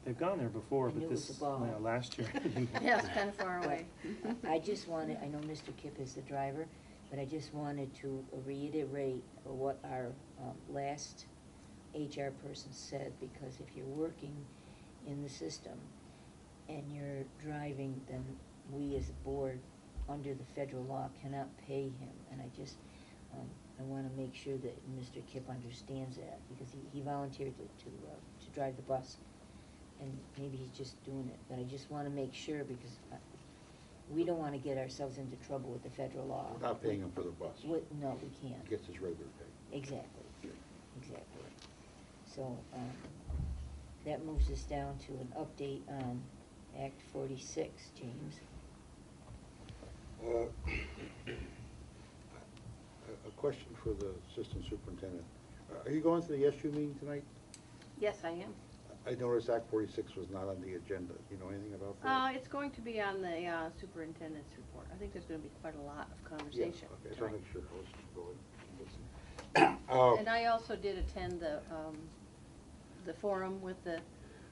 They've gone there before, I but knew it was this, a ball. yeah, last year. Yeah, it's kind of far away. I just wanted, I know Mr. Kipp is the driver, but I just wanted to reiterate what our last HR person said, because if you're working in the system and you're driving, then we as a board, under the federal law, cannot pay him. And I just, I want to make sure that Mr. Kipp understands that, because he volunteered to drive the bus. And maybe he's just doing it, but I just want to make sure, because we don't want to get ourselves into trouble with the federal law. We're not paying him for the bus. No, we can't. He gets his regular pay. Exactly, exactly. So, that moves us down to an update on Act 46, James. A question for the assistant superintendent. Are you going to the SU meeting tonight? Yes, I am. I noticed Act 46 was not on the agenda. Do you know anything about that? It's going to be on the superintendent's report. I think there's going to be quite a lot of conversation Yeah, okay, so I'll tonight. make sure I was going. And I also did attend the forum with the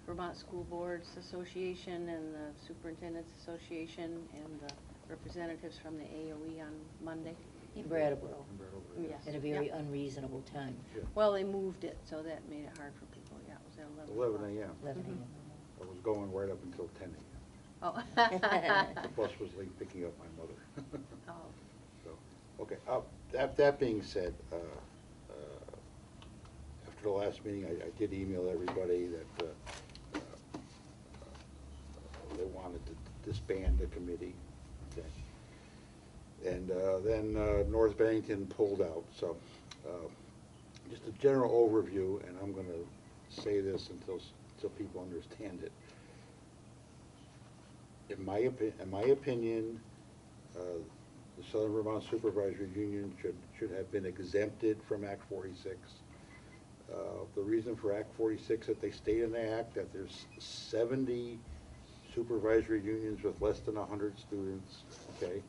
Vermont School Boards Association and the Superintendent's Association and the representatives from the AOE on Monday. In Brattleboro, Yes. at a very Yep. unreasonable time, Well, they moved it, so that made it hard for people. Yeah, it was at 11 11 a.m. 11 Mhm. I was going right up until 10 a.m. Oh. The bus was late picking up my mother. Oh. So, okay, that being said, after the last meeting, I did email everybody that they wanted to disband the committee, okay? And then North Bennington pulled out, so just a general overview, and I'm going to say this until people understand it. In my opinion, the Southern Vermont Supervisory Union should have been exempted from Act 46. The reason for Act 46 that they state in the Act that there's 70 supervisory unions with less than 100 students, okay?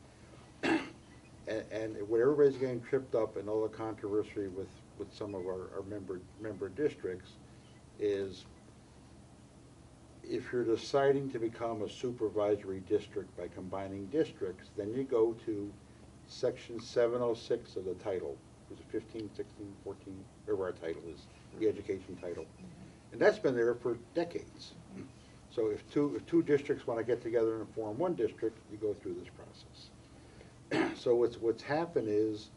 And what everybody's getting tripped up in all the controversy with some of our member districts is if you're deciding to become a supervisory district by combining districts, then you go to section 706 of the title. Is it 15, 16, 14, whatever our title is, the education title. And that's been there for decades. So if two districts want to get together and form one district, you go through this process. So what's happened is,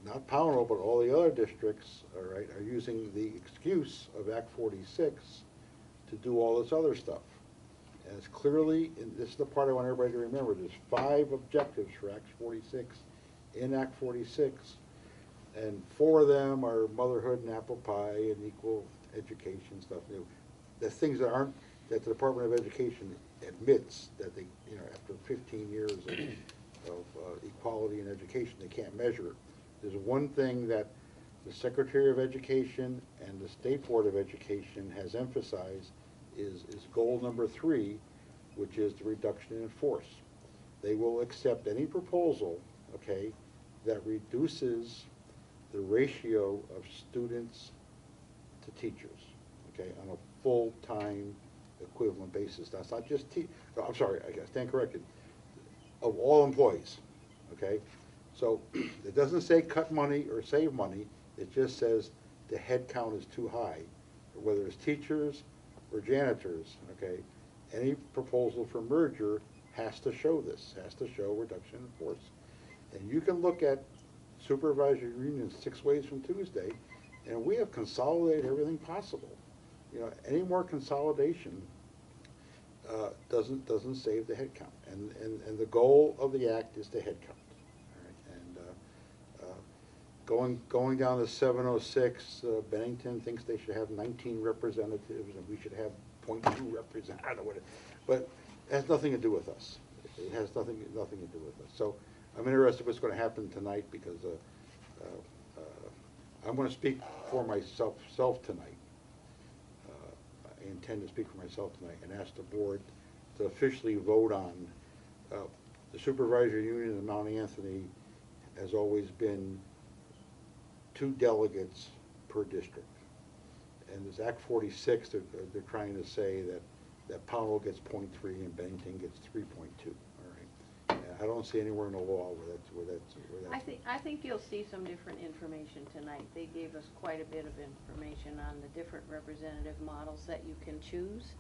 not Pownal, but all the other districts, all right, are using the excuse of Act 46 to do all this other stuff. And it's clearly, and this is the part I want everybody to remember, there's 5 objectives for Act 46, in Act 46, and 4 of them are motherhood and apple pie and equal education stuff. You know, the things that aren't, that the Department of Education admits that they, you know, after 15 years of equality in education, they can't measure it. There's one thing that the Secretary of Education and the State Board of Education has emphasized is goal number 3, which is the reduction in force. They will accept any proposal, okay, that reduces the ratio of students to teachers, okay, on a full-time equivalent basis. That's not just I'm sorry, I stand corrected, of all employees, okay? So it doesn't say cut money or save money, it just says the head count is too high, whether it's teachers or janitors, okay? Any proposal for merger has to show this, has to show reduction in force. And you can look at supervisory unions 6 ways from Tuesday, and we have consolidated everything possible. You know, any more consolidation doesn't save the head count. And the goal of the act is the head count. Going down to 706, Bennington thinks they should have 19 representatives, and we should have 0.2 representatives. I don't know what but it has nothing to do with us. It has nothing to do with us. So I'm interested in what's going to happen tonight because I'm going to speak for myself tonight. I intend to speak for myself tonight and ask the board to officially vote on the supervisory union in Mount Anthony has always been 2 delegates per district. And this Act 46, they're trying to say that Pownal gets 0.3 and Bennington gets 3.2. All right. And I don't see anywhere in the law where that's. I think you'll see some different information tonight. They gave us quite a bit of information on the different representative models that you can choose.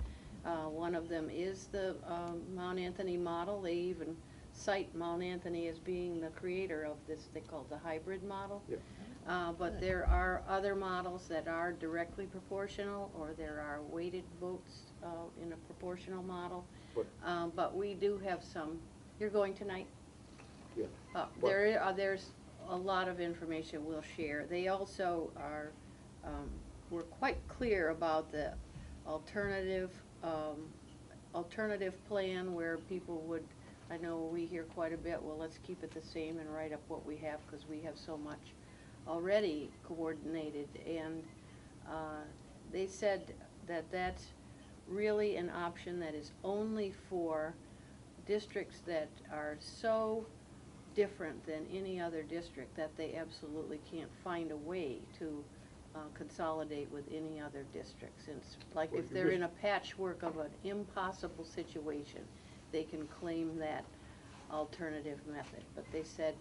One of them is the Mount Anthony model. They even cite Mount Anthony as being the creator of this, they call it the hybrid model. Yep. But there are other models that are directly proportional, or there are weighted votes in a proportional model. But we do have some. You're going tonight? Yeah. There's a lot of information we'll share. They also are, were quite clear about the alternative alternative plan where people would, I know we hear quite a bit, well, let's keep it the same and write up what we have, because we have so much already coordinated. And they said that that's really an option that is only for districts that are so different than any other district that they absolutely can't find a way to consolidate with any other districts. It's like Well, if they're in a patchwork of an impossible situation, they can claim that alternative method. But they said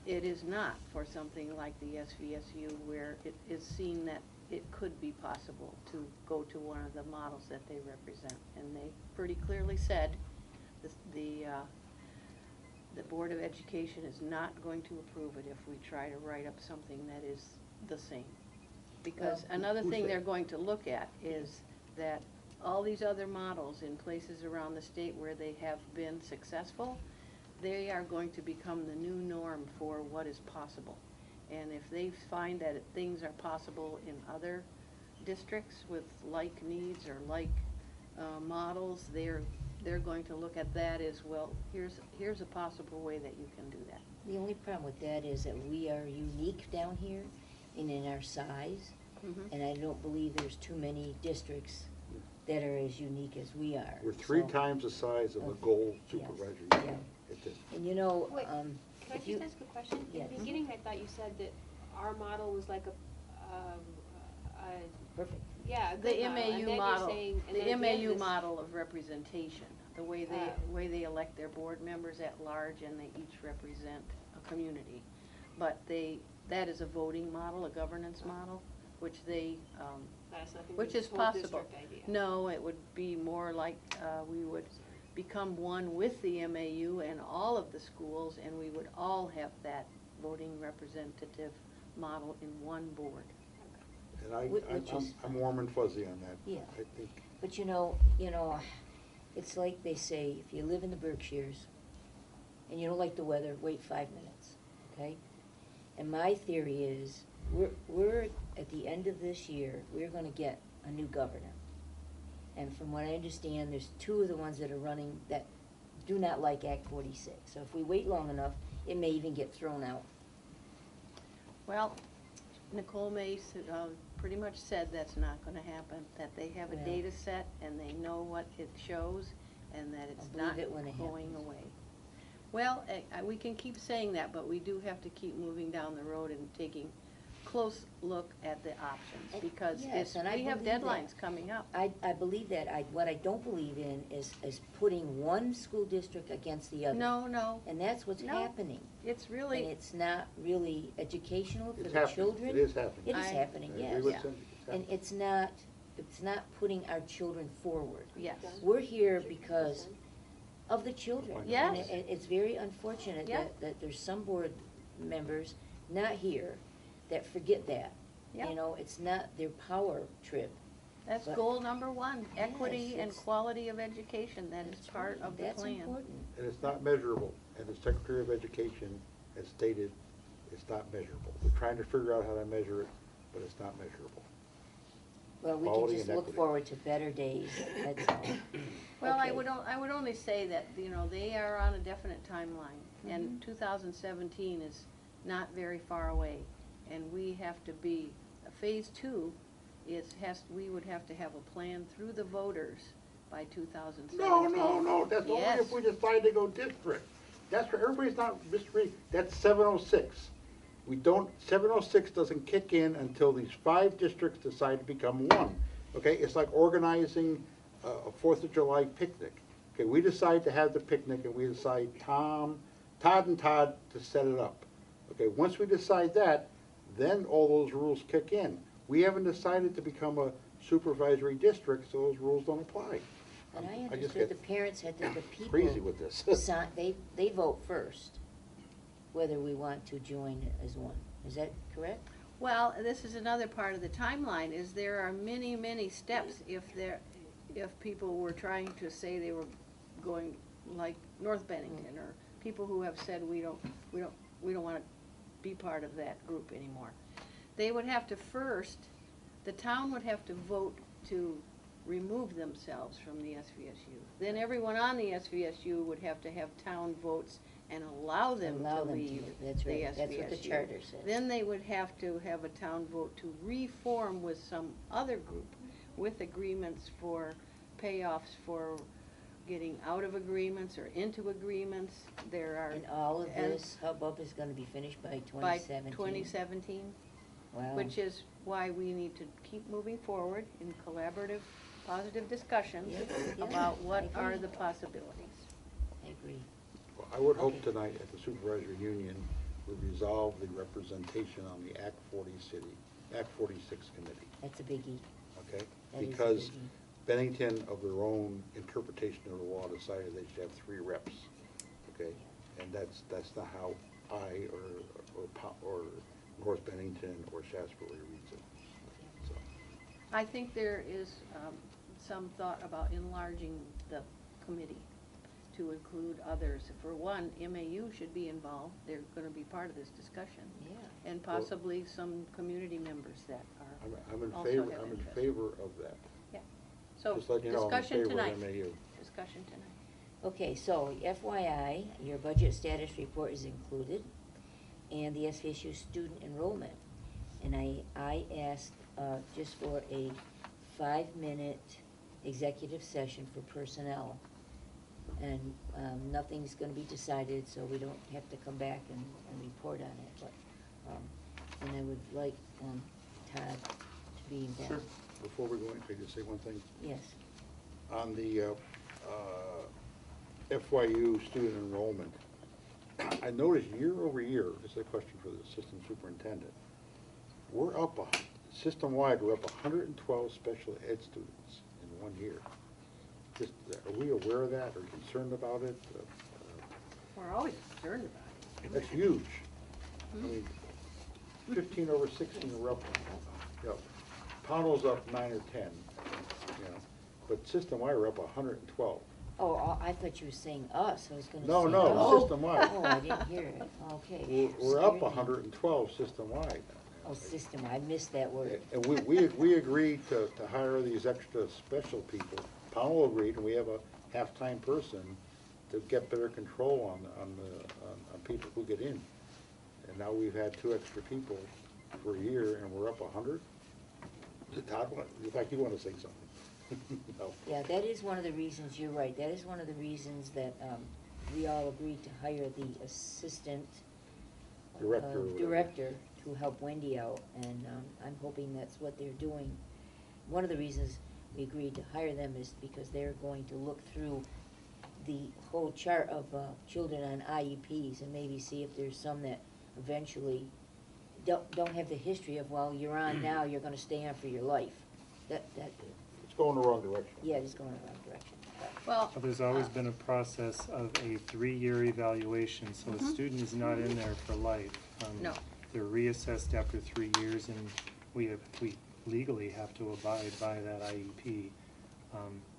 it is not for something like the SVSU, where it is seen that it could be possible to go to one of the models that they represent. And they pretty clearly said the Board of Education is not going to approve it if we try to write up something that is the same. Because Well, another who thing said? they're going to look at is that all these other models in places around the state where they have been successful, they are going to become the new norm for what is possible. And if they find that things are possible in other districts with like needs or like models, they're going to look at that as, well, here's a possible way that you can do that. The only problem with that is that we are unique down here and in our size, and I don't believe there's too many districts that are as unique as we are. We're three So- times the size of a Okay. gold Yes. supervisory Yeah. unit. It is. And you know, Wait, Can I if you, just ask a question? In Yes. the beginning, I thought you said that our model was like a perfect. yeah, a The good model, and MAU then model, you're saying, and the then at the end MAU of this- model of representation, the way they elect their board members at large, and they each represent a community. But that is a voting model, a governance model, which they, That's nothing to do which with is this whole possible. district idea. No, it would be more like, we would become one with the MAU and all of the schools, and we would all have that voting representative model in one board. And Which is- I'm warm and fuzzy on that. Yeah. I think, But you know, it's like they say, if you live in the Berkshires and you don't like the weather, wait 5 minutes, okay? And my theory is, we're at the end of this year, we're gonna get a new governor. And from what I understand, there's 2 of the ones that are running that do not like Act 46. So if we wait long enough, it may even get thrown out. Well, Nicole Mace pretty much said that's not gonna happen, that they have a Well- data set and they know what it shows and that it's I'll believe not it when it going happens. away. Well, we can keep saying that, but we do have to keep moving down the road and taking close look at the options, because Yes, and I we have believe that. deadlines coming up. I believe that. What I don't believe in is putting one school district against the other. No, And that's what's No. happening. it's And really, it's not really educational for it's the happening. children. It is happening. It is I- happening, I yes. agree with Yeah. Cindy. It's And happening. it's not putting our children forward. yes. We're here because of the children. Yes. And it's very unfortunate Yeah. that there's some board members not here that forget that. Yeah. You know, it's not their power trip. That's But- goal number 1, equity Yes, and it's- quality of education, that is That's part right. of the That's plan. important. And it's not measurable, and the Secretary of Education has stated it's not measurable. We're trying to figure out how to measure it, but it's not measurable. Well, we can Quality just and look equity. forward to better days, that's all. Well, I Okay. would only say that, they are on a definite timeline, and Mm-hmm. 2017 is not very far away, and we have to be, phase 2 we would have to have a plan through the voters by 2017. No, that's only Yes. if we decide to go district. That's where everybody's not misreading, that's 706. 706 doesn't kick in until these 5 districts decide to become one. Okay, it's like organizing a 4th of July picnic. Okay, we decide to have the picnic and we decide Todd and Todd to set it up. Okay, once we decide that, then all those rules kick in. We haven't decided to become a supervisory district, so those rules don't apply. And I just understood get the parents had the people. crazy with this. They vote first, whether we want to join as one. Is that correct? Well, this is another part of the timeline, is there are many, many steps if people were trying to say they were going like North Bennington, or people who have said we don't want to be part of that group anymore. They would have to first, the town would have to vote to remove themselves from the SVSU. Then everyone on the SVSU would have to have town votes and allow them Allow to them to, leave that's the right, SVSU. that's what the charter says. Then they would have to have a town vote to reform with some other group with agreements for payoffs for getting out of agreements or into agreements. There are. And all of and this hubbub is gonna be finished by by 2017? 2017, Wow. which is why we need to keep moving forward in collaborative, positive discussions Yes, yes, about what I are agree. the possibilities. I agree. Well, I would hope Okay. tonight at the supervisory union, we resolve the representation on the Act 46 committee, That's a biggie. okay? That is a Because biggie. Bennington, of their own interpretation of the law, decided they should have 3 reps, okay? And that's not how I or North Bennington or Shasbury reads it, so. I think there is some thought about enlarging the committee to include others. For one, MAU should be involved. They're going to be part of this discussion. Yeah. And possibly some community members that are I'm in also favor, have I'm in interest. favor of that. Yeah. So, Just letting you know, I'm in discussion favor tonight. of MAU. Discussion tonight. Okay, so FYI, your budget status report is included, and the SVSU student enrollment. And I asked just for a 5-minute executive session for personnel. And nothing's gonna be decided, so we don't have to come back and report on it, but, and I would like Todd to be involved. Sure. Before we go in, could I just say one thing? Yes. On the FYU student enrollment, I noticed year over year, this is a question for the assistant superintendent, we're up, system-wide, we're up 112 special ed students in 1 year. Just, are we aware of that or concerned about it? We're always concerned about it. That's huge. I mean, 15 over 16, we're up, you know, Pownal's up 9 or 10, you know, but system-wide, we're up 112. Oh, I thought you were saying us, I was gonna say. No, no, oh. system-wide. Oh, I didn't hear it, okay. We're up Scared me. 112 system-wide. Oh, system, I missed that word. And we agreed to hire these extra special people. Pownal agreed, and we have a half-time person to get better control on people who get in. And now we've had 2 extra people for a year, and we're up 100. Todd, in fact, you want to say something? No. Yeah, that is one of the reasons, you're right, that is one of the reasons that we all agreed to hire the assistant Director or whatever. director to help Wendy out, and I'm hoping that's what they're doing. One of the reasons we agreed to hire them is because they're going to look through the whole chart of children on IEPs and maybe see if there's some that eventually don't have the history of, well, you're on now, you're gonna stay on for your life. That It's going the wrong direction. yeah, it's going in the wrong direction. Well, There's always been a process of a 3-year evaluation, so a student is not in there for life. No. They're reassessed after 3 years, and we legally have to abide by that IEP.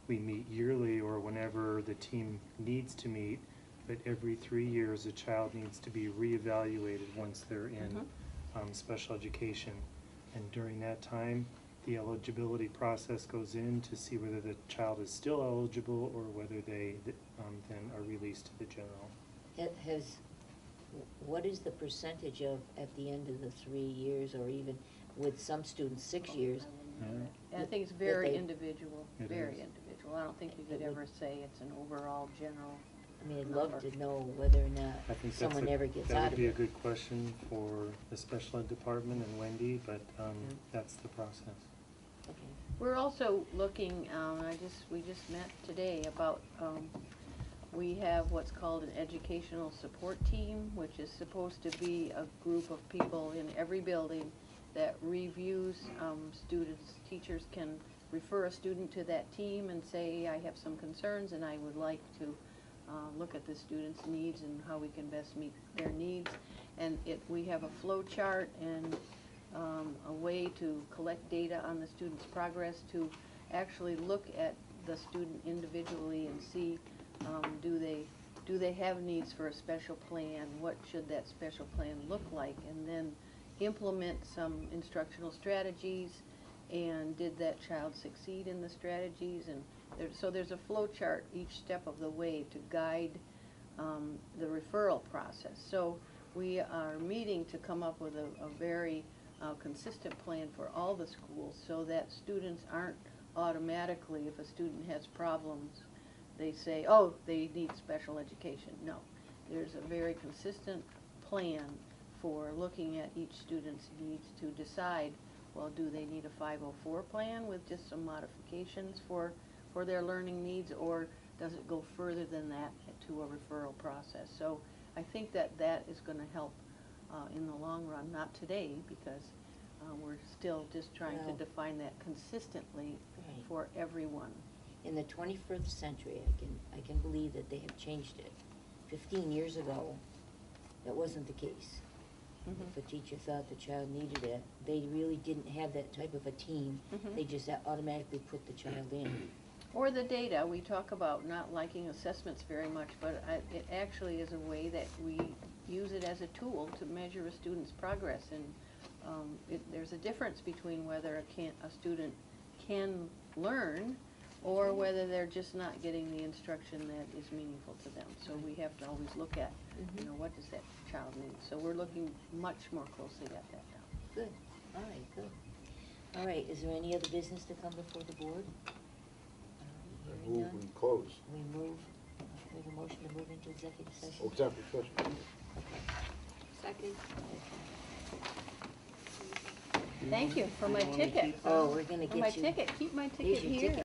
We meet yearly or whenever the team needs to meet, but every 3 years, a child needs to be reevaluated once they're in special education. And during that time, the eligibility process goes in to see whether the child is still eligible or whether they then are released to the general. What is the percentage of, at the end of the 3 years, or even with some students, 6 years? I think it's that very they- individual, It very is. individual. I don't think you could It would- ever say it's an overall general. I mean, I'd love number. to know whether or not I think someone ever gets that out would of be a it. good question for the special ed department and Wendy, but that's the process. Okay. We're also looking, we just met today about, we have what's called an educational support team, which is supposed to be a group of people in every building that reviews students. Teachers can refer a student to that team and say, I have some concerns and I would like to look at the student's needs and how we can best meet their needs. And we have a flow chart and a way to collect data on the student's progress, to actually look at the student individually and see, do they have needs for a special plan? What should that special plan look like? And then implement some instructional strategies And did that child succeed in the strategies? And so there's a flow chart each step of the way to guide the referral process. So we are meeting to come up with a very consistent plan for all the schools so that students aren't automatically, if a student has problems, they say, oh, they need special education. No, there's a very consistent plan for looking at each student's needs to decide, well, do they need a 504 plan with just some modifications for their learning needs, or does it go further than that to a referral process? So I think that is going to help in the long run, not today, because we're still just trying to Well, define that consistently Right. for everyone. In the 21st century, I can believe that they have changed it. 15 years ago, that wasn't the case. If a teacher thought the child needed it, they really didn't have that type of a team. Mhm. They just automatically put the child in. Or the data, we talk about not liking assessments very much, but it actually is a way that we use it as a tool to measure a student's progress. And there's a difference between whether a student can learn or whether they're just not getting the instruction that is meaningful to them. So we have to always look at, what does that child need? So we're looking much more closely at that now. Good, all right, good. All right, is there any other business to come before the board? Hearing Move none, and close. we move, we have a motion to move into executive session. Oh, executive session. Second. Thank you for my You wanna ticket. keep that? Oh, we're gonna For my get you. ticket, keep my Here's ticket your here. ticket.